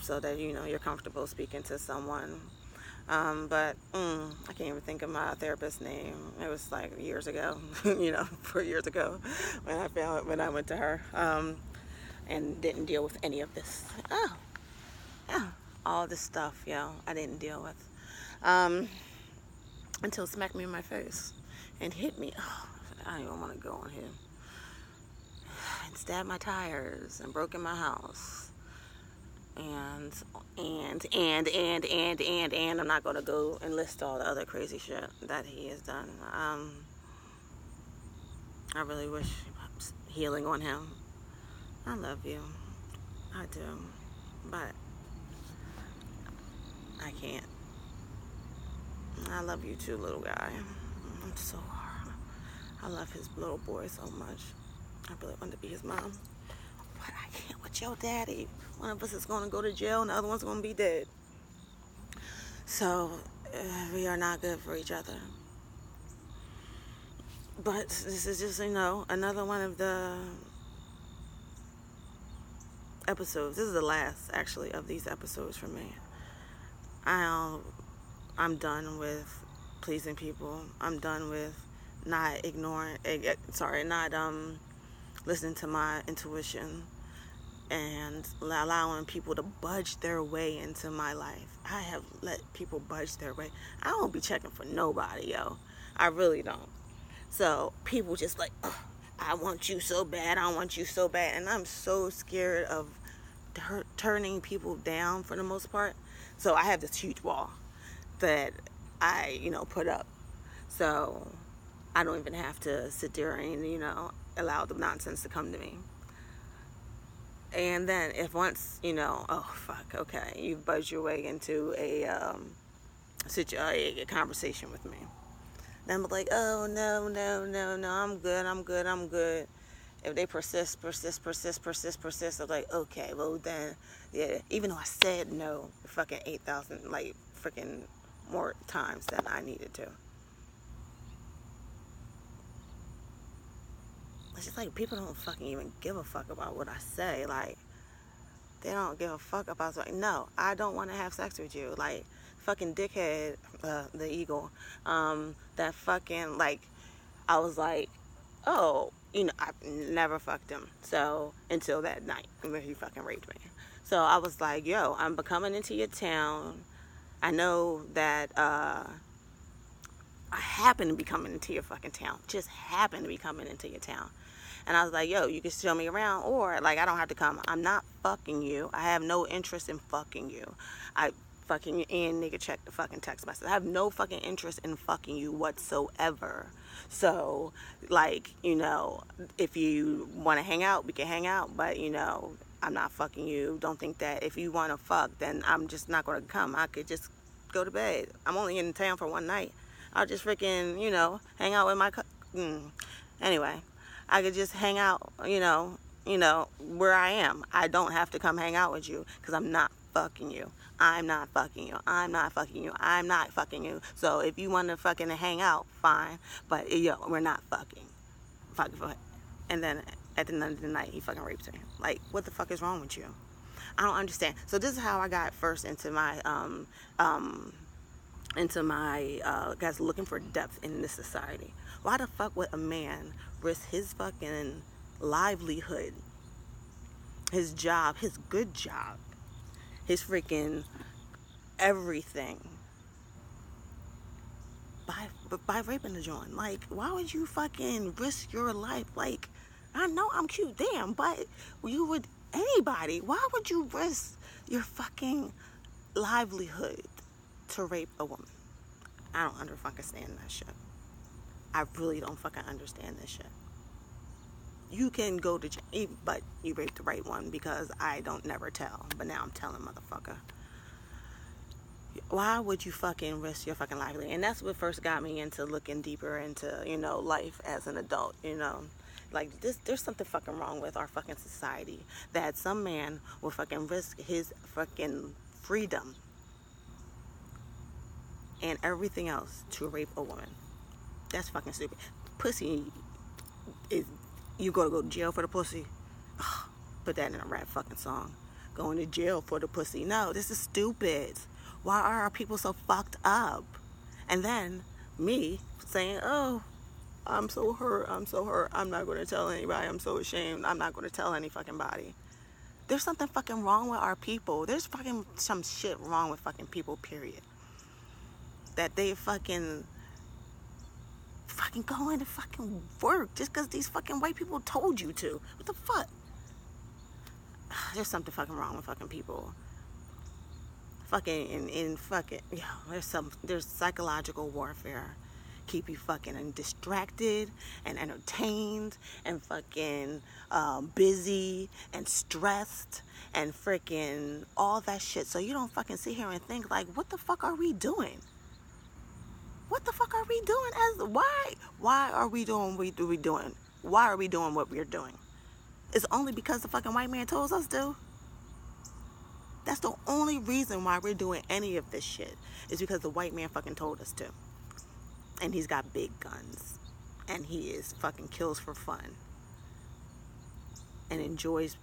so that you're comfortable speaking to someone. But I can't even think of my therapist's name. It was like years ago, 4 years ago, when I went to her, and didn't deal with any of this. All this stuff, I didn't deal with, until it smacked me in my face and hit me. Oh, I don't even want to go on here. And stabbed my tires and broke in my house. And I'm not going to go and list all the other crazy shit that he has done. I really wish healing on him. I love you. I do. But I can't. I love you too, little guy. I'm so hard. I love his little boy so much. I really want to be his mom. But I can't with your daddy. One of us is going to go to jail and the other one's going to be dead. So we are not good for each other. But this is just, another one of the episodes. This is the last, actually, of these episodes for me. I'm done with pleasing people. I'm done with not listening to my intuition and allowing people to budge their way into my life. I have let people budge their way. I don't be checking for nobody, yo. I really don't. So people just like, oh, I want you so bad. I want you so bad. And I'm so scared of turning people down for the most part. So I have this huge wall that I, put up. So I don't even have to sit there and, allow the nonsense to come to me. And then if once, oh, fuck, okay, you've buzzed your way into a conversation with me. Then I'm like, oh, no, no, no, no, I'm good, I'm good, I'm good. If they persist, I'm like, okay, well then, yeah, even though I said no fucking 8,000, like, freaking more times than I needed to. It's just like, people don't fucking even give a fuck about what I say. Like, they don't give a fuck about, like, no, I don't want to have sex with you. Like, fucking dickhead, the eagle, that fucking, like, I was like, oh, I never fucked him. So, until that night where he fucking raped me. So I was like, yo, I'm coming into your town. I know that, I happen to be coming into your fucking town. Just happen to be coming into your town. And I was like, yo, you can show me around, or, like, I don't have to come. I'm not fucking you. I have no interest in fucking you. I fucking in, nigga, check the fucking text message. I have no fucking interest in fucking you whatsoever. So, like, if you want to hang out, we can hang out, but, I'm not fucking you. Don't think that if you want to fuck, then I'm just not going to come. I could just go to bed. I'm only in town for one night. I'll just freaking, hang out with my anyway, I could just hang out, where I am. I don't have to come hang out with you because I'm not fucking you. I'm not fucking you. I'm not fucking you. I'm not fucking you. So if you want to fucking hang out, fine. But, we're not fucking. Fucking. And then at the end of the night, he fucking raped me. Like, what the fuck is wrong with you? I don't understand. So this is how I got first into my, guys looking for depth in this society. Why the fuck would a man risk his fucking livelihood, his job, his good job, his freaking everything by raping the joint? Like, why would you fucking risk your life? Like, I know I'm cute, damn, but you would, anybody, why would you risk your fucking livelihood to rape a woman? I don't understand that shit. I really don't fucking understand this shit. You can go to jail, but you raped the right one, because I don't never tell. But now I'm telling, motherfucker. Why would you fucking risk your fucking livelihood? And that's what first got me into looking deeper into, life as an adult, Like, there's something fucking wrong with our fucking society, that some man will fucking risk his fucking freedom and everything else to rape a woman. That's fucking stupid. Pussy is, you gotta go to jail for the pussy. Ugh, put that in a rap fucking song. Going to jail for the pussy. No, this is stupid. Why are our people so fucked up? And then me saying, oh, I'm so hurt, I'm not going to tell anybody, I'm so ashamed, I'm not going to tell any fucking body. There's something fucking wrong with our people. There's fucking some shit wrong with fucking people, period. That they fucking go into fucking work just because these fucking white people told you to. What the fuck? There's something fucking wrong with fucking people. Fucking in fucking, there's psychological warfare. Keep you fucking distracted and entertained and fucking busy and stressed and freaking all that shit. So you don't fucking sit here and think, like, what the fuck are we doing? What the fuck are we doing? Why are we doing what we're doing? Why are we doing what we're doing? It's only because the fucking white man told us to. That's the only reason why we're doing any of this shit, is because the white man fucking told us to. And he's got big guns. And he is fucking kills for fun. And enjoys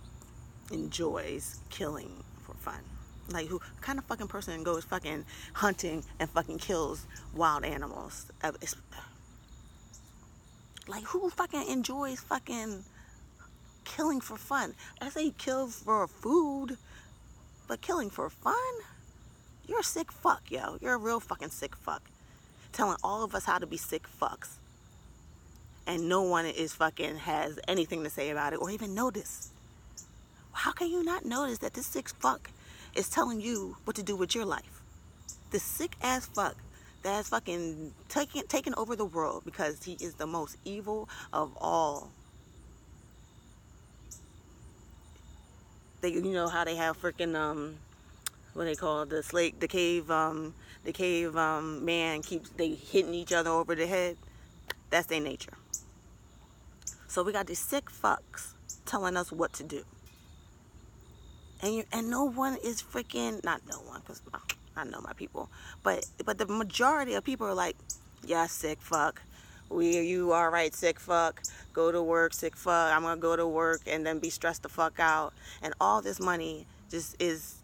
killing for fun. Like, who kind of fucking person goes fucking hunting and fucking kills wild animals? Like, who fucking enjoys fucking killing for fun? I say kill for food, but killing for fun? You're a sick fuck, yo. You're a real fucking sick fuck. Telling all of us how to be sick fucks. And no one is fucking has anything to say about it or even notice. How can you not notice that this sick fuck is telling you what to do with your life? This sick ass fuck that's fucking taking over the world because he is the most evil of all. They, how they have freaking what they call the cave the cave man keeps they hitting each other over the head. That's their nature. So we got these sick fucks telling us what to do. And no one is freaking, not no one, because I know my people, but the majority of people are like, yeah, sick fuck. You all right, sick fuck. Go to work, sick fuck. I'm gonna go to work and then be stressed the fuck out. And all this money just is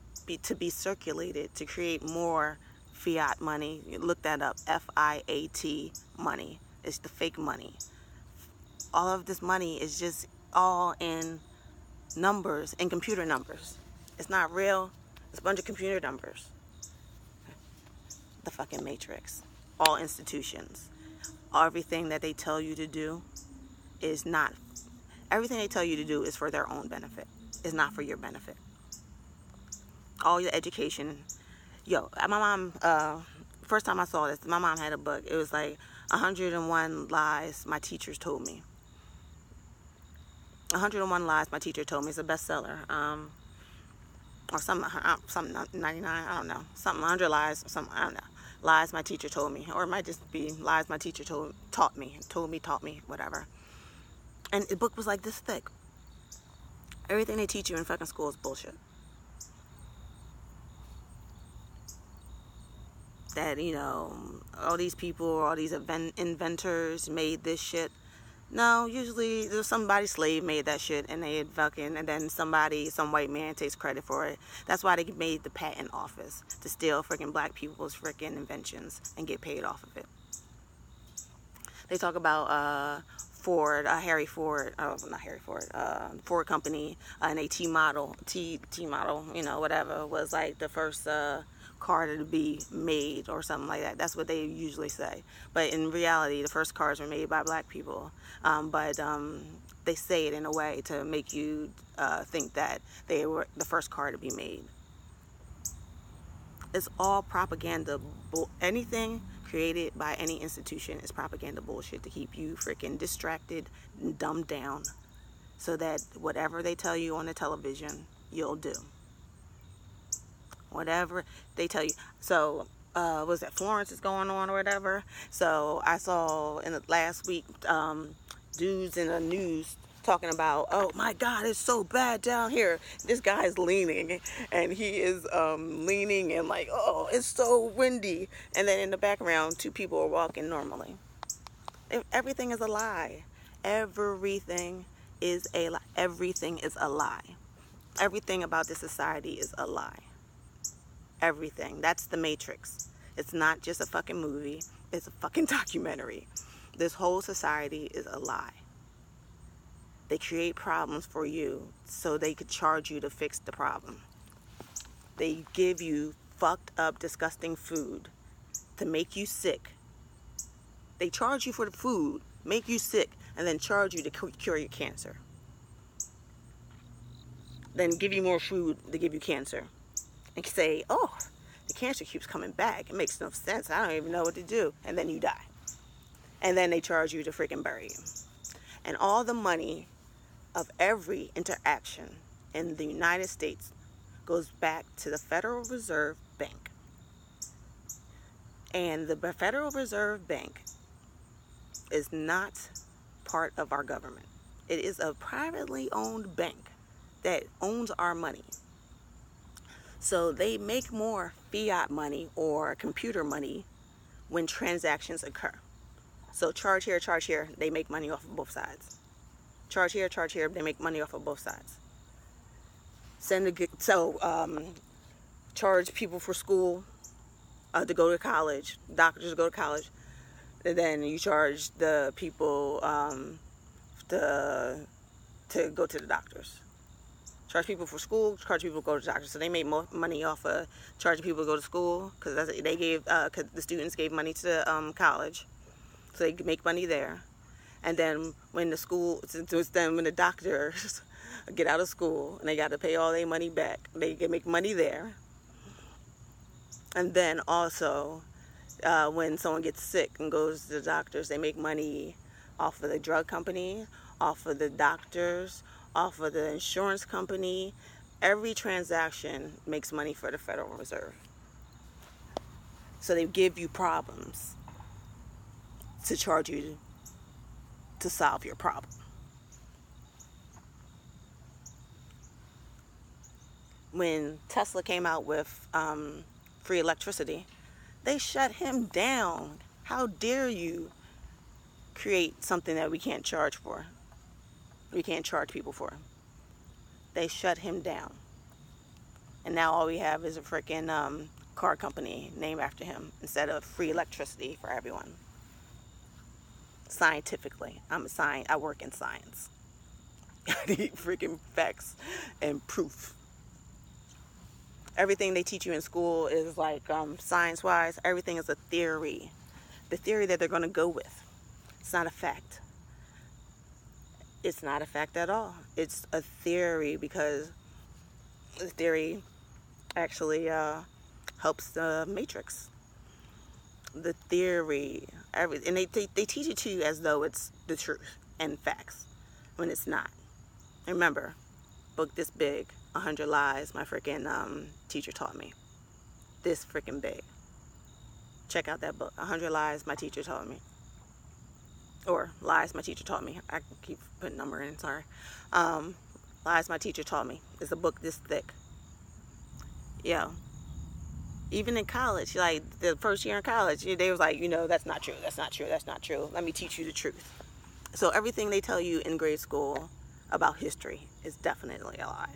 to be circulated to create more fiat money. Look that up, FIAT money. It's the fake money. All of this money is just all in numbers and computer numbers. It's not real. It's a bunch of computer numbers. The fucking matrix. All institutions. Everything that they tell you to do is not. Everything they tell you to do is for their own benefit. It's not for your benefit. All your education. Yo, my mom, first time I saw this, my mom had a book. It was like 101 lies my teachers told me. 101 lies my teacher told me. It's a bestseller. Or some 99, I don't know. Something 100 lies, something, I don't know. Lies my teacher told me. Or it might just be lies my teacher taught me, whatever. And the book was like this thick. Everything they teach you in fucking school is bullshit. That, you know, all these people, all these inventors made this shit. No, usually there's somebody's slave made that shit and then some white man takes credit for it. That's why they made the patent office, to steal freaking black people's freaking inventions and get paid off of it. They talk about Ford company, and a T model, you know, whatever, was like the first car to be made or something like that. That's what they usually say. But in reality, the first cars were made by black people. But they say it in a way to make you think that they were the first car to be made. It's all propaganda. Anything created by any institution is propaganda bullshit to keep you freaking distracted and dumbed down so that whatever they tell you on the television, you'll do. Whatever they tell you. So, was that Florence is going on or whatever? So, I saw in the last week, dudes in the news talking about, oh my God, it's so bad down here. This guy's leaning, and he is leaning and like, oh, it's so windy. And then in the background, two people are walking normally. Everything is a lie. Everything is a lie. Everything is a lie. Everything about this society is a lie. Everything. That's the Matrix. It's not just a fucking movie. It's a fucking documentary. This whole society is a lie. They create problems for you so they could charge you to fix the problem. They give you fucked up, disgusting food to make you sick. They charge you for the food, make you sick, and then charge you to cure your cancer. Then give you more food to give you cancer. And say, oh, the cancer keeps coming back. It makes no sense. I don't even know what to do. And then you die. And then they charge you to freaking bury you. And all the money of every interaction in the United States goes back to the Federal Reserve Bank. And the Federal Reserve Bank is not part of our government. It is a privately owned bank that owns our money. So they make more fiat money or computer money when transactions occur. So charge here, they make money off of both sides. Charge here, they make money off of both sides. Charge people for school to go to college, doctors to go to college. And then you charge the people to go to the doctors. Charge people for school, charge people to go to doctors. So they made more money off of charging people to go to school because they gave, cause the students gave money to college, so they could make money there. And then when when the doctors get out of school and they got to pay all their money back, they can make money there. And then also, when someone gets sick and goes to the doctors, they make money off of the drug company, off of the doctors, off of the insurance company. Every transaction makes money for the Federal Reserve. So they give you problems to charge you to solve your problem. When Tesla came out with free electricity, they shut him down. How dare you create something that we can't charge for? We can't charge people for. They shut him down. And now all we have is a freaking car company named after him instead of free electricity for everyone. Scientifically, I work in science. I need freaking facts and proof. Everything they teach you in school is like science-wise. Everything is a theory. The theory that they're going to go with. It's not a fact. It's not a fact at all. It's a theory because the theory actually helps the matrix. The theory, and they teach it to you as though it's the truth and facts when it's not. Remember, book this big, 100 Lies my freaking teacher taught me. This freaking big. Check out that book, 100 Lies my teacher taught me. Or Lies my teacher taught me. I keep putting number in, sorry. Lies my teacher taught me. It's a book this thick. Yo. Even in college, like the first year in college, they was like, that's not true, that's not true, that's not true. Let me teach you the truth. So everything they tell you in grade school about history is definitely a lie.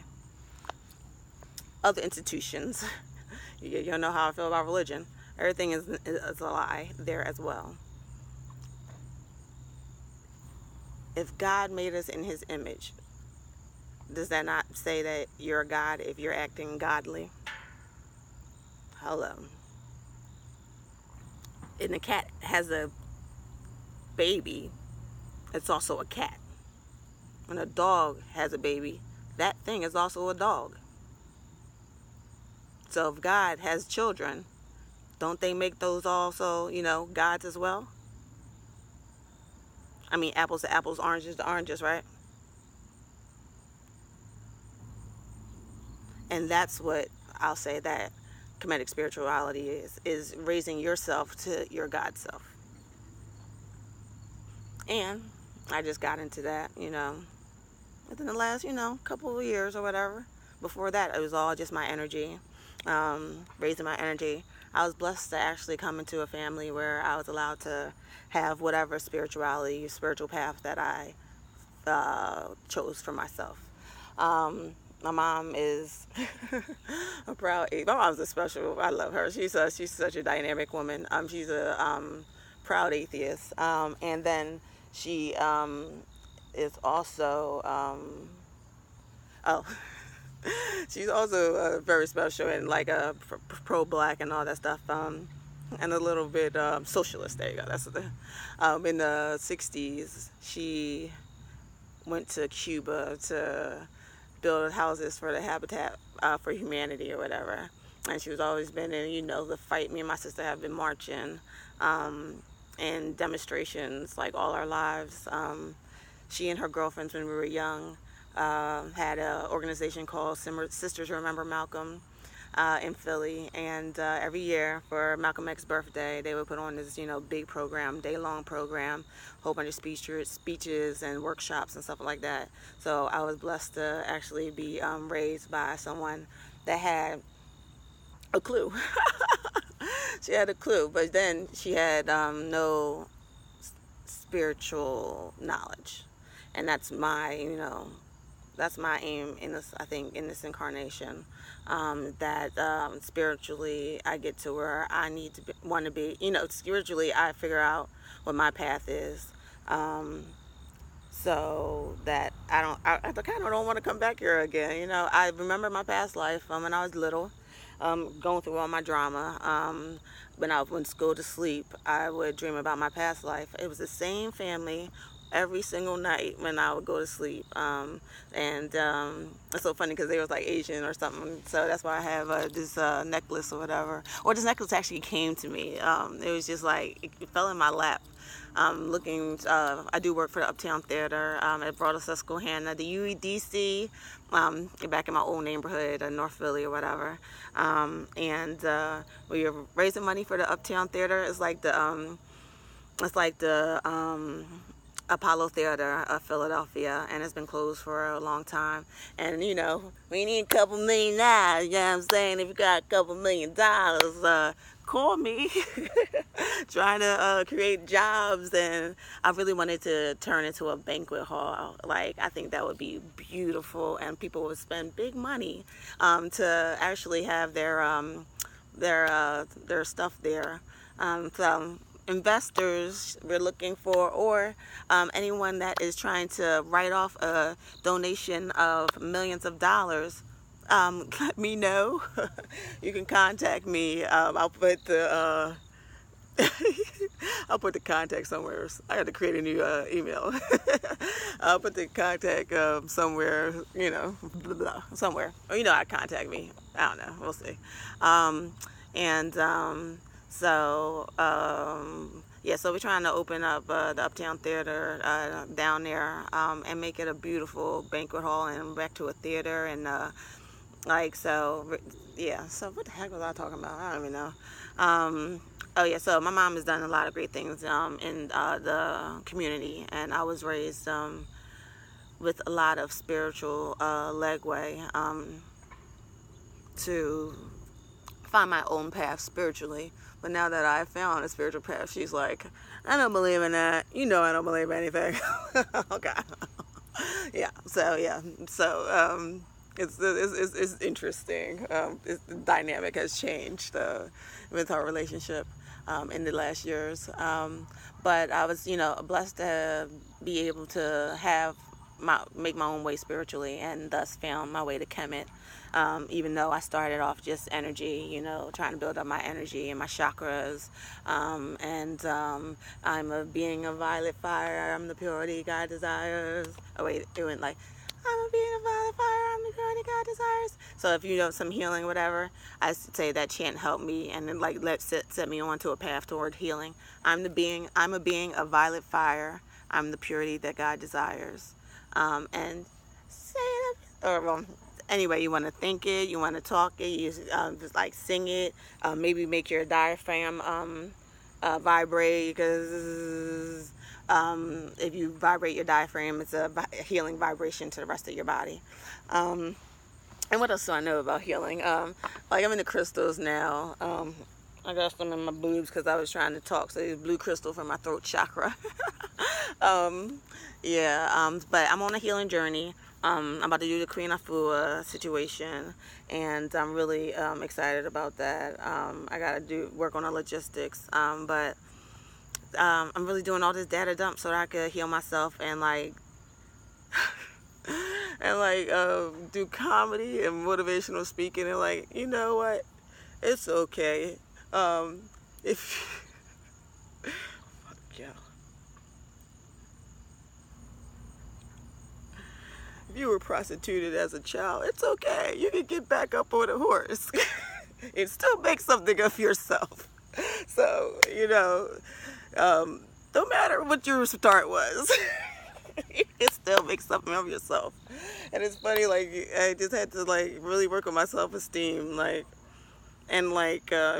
Other institutions, you know how I feel about religion. Everything is a lie there as well. If God made us in his image, does that not say that you're a God if you're acting godly? Hello. And a cat has a baby, it's also a cat. When a dog has a baby, that thing is also a dog. So if God has children, don't they make those also, gods as well? I mean, apples to apples, oranges to oranges, right? And that's what I'll say that Kemetic spirituality is raising yourself to your God self. And I just got into that, within the last, couple of years or whatever. Before that, it was all just my energy, raising my energy. I was blessed to actually come into a family where I was allowed to have whatever spiritual path that I chose for myself. My mom is a proud. My mom's a special. I love her. She's such a dynamic woman. She's a proud atheist. And then she is also she's also very special and like a pro-black and all that stuff. And a little bit socialist. There you go. That's the. In the 60s, she went to Cuba to build houses for the Habitat for Humanity or whatever. And she was always been in, the fight. Me and my sister have been marching and demonstrations like all our lives. She and her girlfriends, when we were young, had an organization called Sisters Remember Malcolm in Philly. And every year for Malcolm X's birthday, they would put on this, big program, day-long program, a whole bunch of speeches and workshops and stuff like that. So I was blessed to actually be raised by someone that had a clue. She had a clue, but then she had no spiritual knowledge. And that's my, that's my aim in this, I think, in this incarnation. That spiritually I get to where I need to want to be. Spiritually I figure out what my path is, so that I kind of don't want to come back here again. I remember my past life when I was little, going through all my drama. When I went to go to sleep, I would dream about my past life. It was the same family every single night when I would go to sleep. It's so funny because they was like Asian or something. So that's why I have this necklace or whatever. Or this necklace actually came to me. It was just like, it fell in my lap looking. I do work for the Uptown Theater at Broadway, Susquehanna, the UEDC, back in my old neighborhood, North Philly or whatever. And we are raising money for the Uptown Theater. It's like the Apollo Theater of Philadelphia, and it's been closed for a long time. And you know, we need a couple $1,000,000. You know what I'm saying? If you got a couple $1,000,000, call me. Trying to create jobs, and I really wanted to turn into a banquet hall. Like, I think that would be beautiful, and people would spend big money to actually have their stuff there. So investors we're looking for, or anyone that is trying to write off a donation of millions of dollars, let me know. You can contact me. I'll put the I'll put the contact somewhere. I got to create a new email. I'll put the contact somewhere, you know, blah, blah, somewhere. Or you know how to contact me. I don't know. We'll see. Yeah, so we're trying to open up the Uptown Theater down there, and make it a beautiful banquet hall and back to a theater, and yeah. So what the heck was I talking about? I don't even know. Oh yeah, so my mom has done a lot of great things in the community, and I was raised with a lot of spiritual legway to find my own path spiritually. But now that I've found a spiritual path, she's like, I don't believe in that. You know I don't believe in anything. Oh God. Yeah. So yeah. So it's interesting. The dynamic has changed with our relationship in the last years. But I was, you know, blessed to be able to make my own way spiritually, and thus found my way to Kemet. Even though I started off just energy, you know, trying to build up my energy and my chakras. I'm a being of violet fire. I'm the purity God desires. Oh wait, it went like, I'm a being of violet fire. I'm the purity God desires. So if you know some healing, whatever, I say that chant helped me, and then like set me on to a path toward healing. I'm a being of violet fire. I'm the purity that God desires. And say it, or anyway, you want to think it, you want to talk it, you just like sing it, maybe make your diaphragm vibrate, because if you vibrate your diaphragm, it's a healing vibration to the rest of your body. And what else do I know about healing? Like, I'm into crystals now. I got some in my boobs because I was trying to talk, so it's blue crystal for my throat chakra. But I'm on a healing journey. I'm about to do the Queen Afua situation, and I'm really excited about that. I gotta work on the logistics, but I'm really doing all this data dump so that I could heal myself and do comedy and motivational speaking, and like, you know what, it's okay. If fuck yeah. If you were prostituted as a child, it's okay. You can get back up on a horse. It still makes something of yourself. So, you know, no matter what your start was, it still makes something of yourself. And it's funny, like, I just had to like really work on my self-esteem,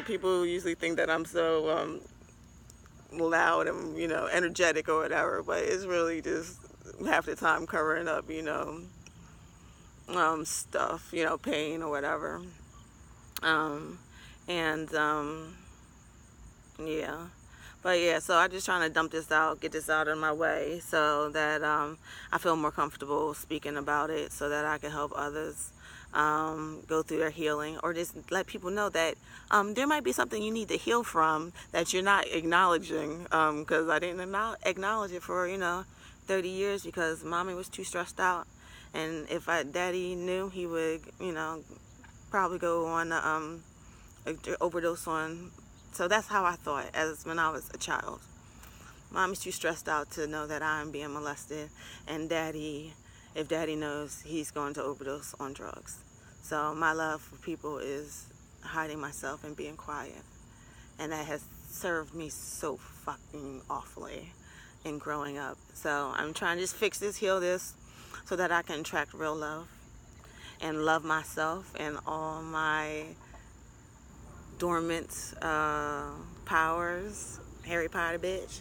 people usually think that I'm so loud and, you know, energetic or whatever, but it's really just half the time covering up, you know, stuff, you know, pain or whatever. Yeah. But yeah, so I'm just trying to dump this out, get this out of my way, so that I feel more comfortable speaking about it, so that I can help others go through their healing, or just let people know that there might be something you need to heal from that you're not acknowledging, because I didn't acknowledge it for, you know, 30 years because mommy was too stressed out, and if daddy knew, he would, you know, probably go on overdose on. So that's how I thought as when I was a child. Mommy's too stressed out to know that I'm being molested, and daddy, if daddy knows, he's going to overdose on drugs. So my love for people is hiding myself and being quiet, and that has served me so fucking awfully. in growing up. So I'm trying to just fix this, heal this, so that I can attract real love and love myself and all my dormant powers. Harry Potter bitch.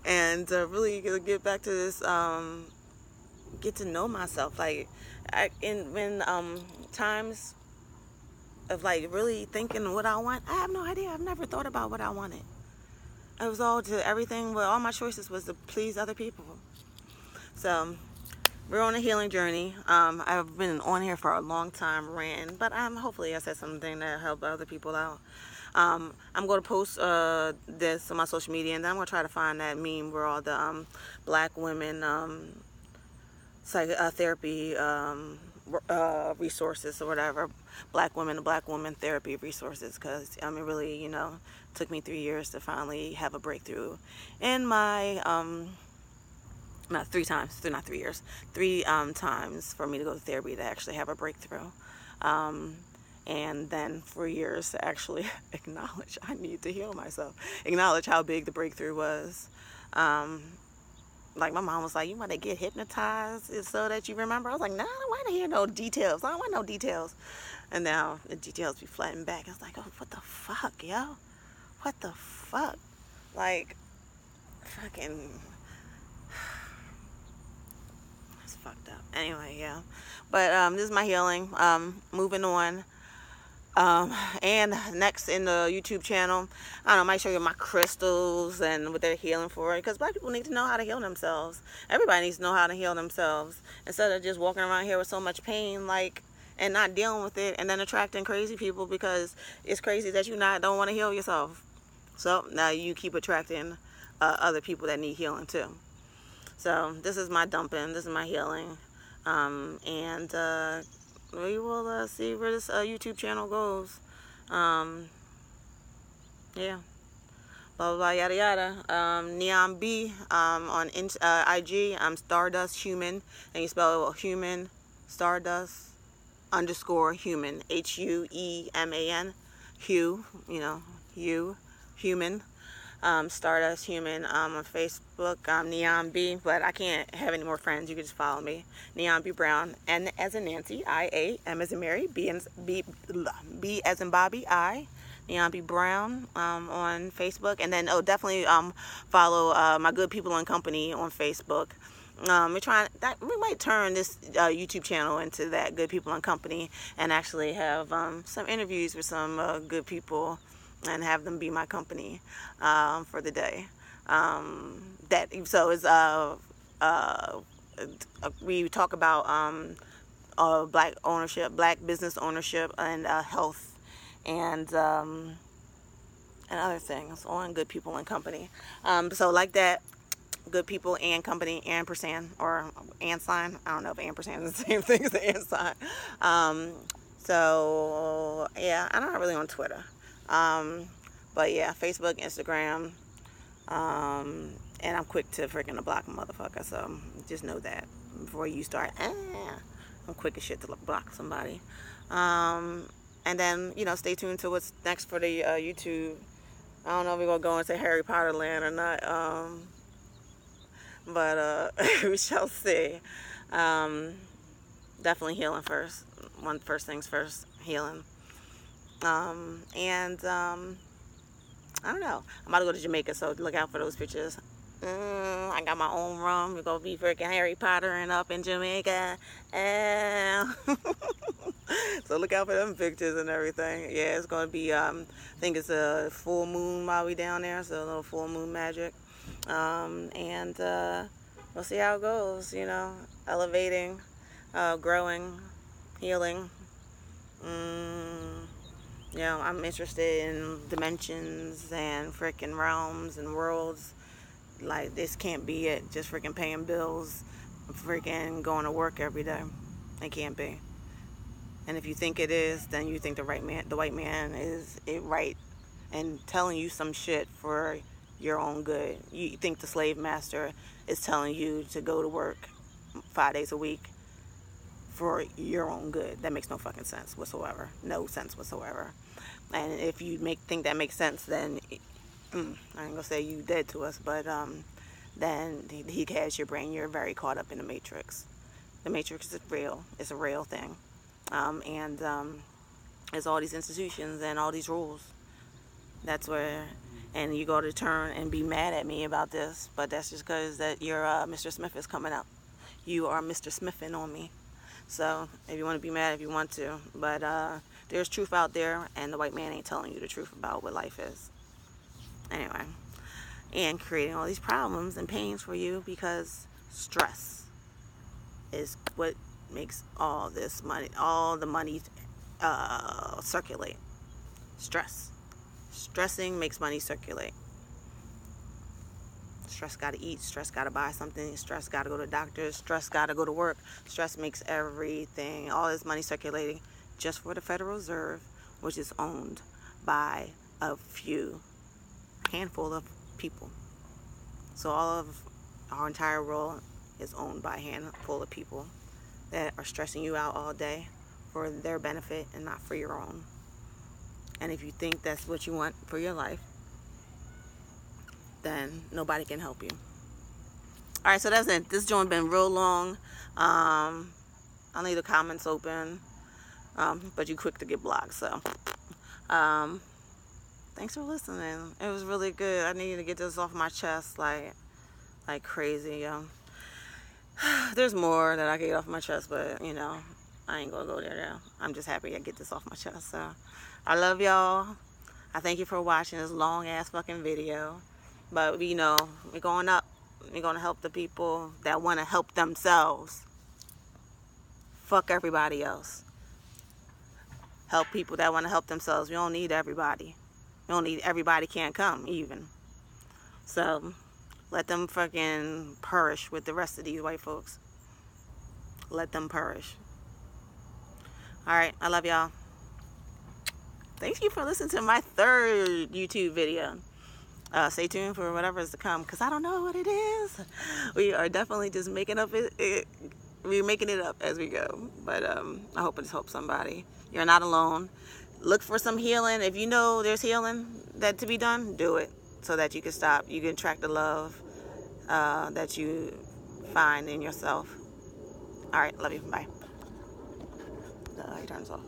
And really get back to this, get to know myself. Like, when times of like really thinking what I want, I have no idea. I've never thought about what I wanted. It was all to everything, well, all my choices was to please other people. So we're on a healing journey. I've been on here for a long time ranting, but hopefully I said something that helped other people out. I'm going to post this on my social media, and then I'm going to try to find that meme where all the black women therapy resources or whatever, black women to black woman therapy resources, because it really, took me 3 years to finally have a breakthrough in my not 3 times, not 3 years, 3 times for me to go to therapy to actually have a breakthrough. And then for years to actually acknowledge I need to heal myself, acknowledge how big the breakthrough was. Like my mom was like, you want to get hypnotized so that you remember? I was like, nah, I don't want to hear no details. I don't want no details. And now the details be flattened back. I was like, oh, what the fuck, yo? What the fuck? Like, fucking, it's fucked up. Anyway, yeah. But this is my healing. Moving on. And next in the YouTube channel, I don't know, I might show you my crystals and what they're healing for, because black people need to know how to heal themselves. Everybody needs to know how to heal themselves, instead of just walking around here with so much pain, like, and not dealing with it, and then attracting crazy people because it's crazy that you don't want to heal yourself. So now you keep attracting other people that need healing too. So this is my dumping, this is my healing, and we will see where this YouTube channel goes. Yeah. Blah, blah, blah, yada, yada. Niambi on IG. I'm Stardust Human. And you spell human, Stardust, _ human. HUEMAN. Hugh, human. Stardust Human. On Facebook, I'm Niambi, but I can't have any more friends. You can just follow me. Niambi Brown. N as in Nancy, I-A, M as in Mary, B as in Bobby, I. Niambi Brown on Facebook. And then, definitely follow my Good People and Company on Facebook. We might turn this YouTube channel into that, Good People and Company, and actually have some interviews with some good people, and have them be my company for the day. We talk about black ownership, black business ownership, and health, and other things on Good People and Company. So like that, Good People and Company, ampersand or and sign. I don't know if ampersand is the same thing as the and sign. So yeah, I'm not really on Twitter. But yeah, Facebook, Instagram, and I'm quick to freaking block a motherfucker, so just know that before you start, I'm quick as shit to block somebody. And then, stay tuned to what's next for the YouTube. I don't know if we're going to go into Harry Potter land or not, but we shall see. Definitely healing first. First things first, healing. I don't know. I'm about to go to Jamaica, so look out for those pictures. I got my own room. We're going to be freaking Harry Potter and up in Jamaica. So look out for them pictures and everything. Yeah, it's going to be, I think it's a full moon while we down there, so a little full moon magic. And we'll see how it goes, elevating, growing, healing. I'm interested in dimensions and freaking realms and worlds. Like, this can't be it. Just freaking paying bills, freaking going to work every day. It can't be. And if you think it is, then you think the white man is right and telling you some shit for your own good. You think the slave master is telling you to go to work 5 days a week for your own good. That makes no fucking sense whatsoever. No sense whatsoever. And if you think that makes sense, then I ain't gonna say you dead to us, but then he has your brain. You're very caught up in the matrix. The matrix is real. It's a real thing. And there's all these institutions and all these rules. That's where, and you go to turn and be mad at me about this, but that's just because that your Mr. Smith is coming up. You are Mr. Smithin' on me. So if you want to be mad, if you want to, but there's truth out there, and the white man ain't telling you the truth about what life is. Anyway, and creating all these problems and pains for you because stress is what makes all this money, all the money circulate. Stress. Stressing makes money circulate. Stress got to eat. Stress got to buy something. Stress got to go to the doctor. Stress got to go to work. Stress makes everything, all this money circulating just for the Federal Reserve, which is owned by a handful of people. So all of our entire world is owned by a handful of people that are stressing you out all day for their benefit and not for your own. And if you think that's what you want for your life, then nobody can help you. All right, so that's it. This joint been real long. I'll leave the comments open, but you quick to get blocked. So thanks for listening. It was really good. I needed to get this off my chest like crazy. There's more that I can get off my chest, but you know, I ain't gonna go there now. I'm just happy I get this off my chest. So I love y'all. I thank you for watching this long ass fucking video. But you know, we're going up. We're gonna help the people that want to help themselves. Fuck everybody else. Help people that want to help themselves. We don't need everybody. We don't need everybody. Can't come even. So let them fucking perish with the rest of these white folks. Let them perish. Alright, I love y'all. Thank you for listening to my 3rd YouTube video. Stay tuned for whatever is to come, because I don't know what it is. We are definitely just making up we're making it up as we go. But I hope it's helped somebody. You're not alone. Look for some healing. If you know there's healing that to be done, do it, so that you can stop. You can attract the love that you find in yourself. All right, love you. Bye. He turns off.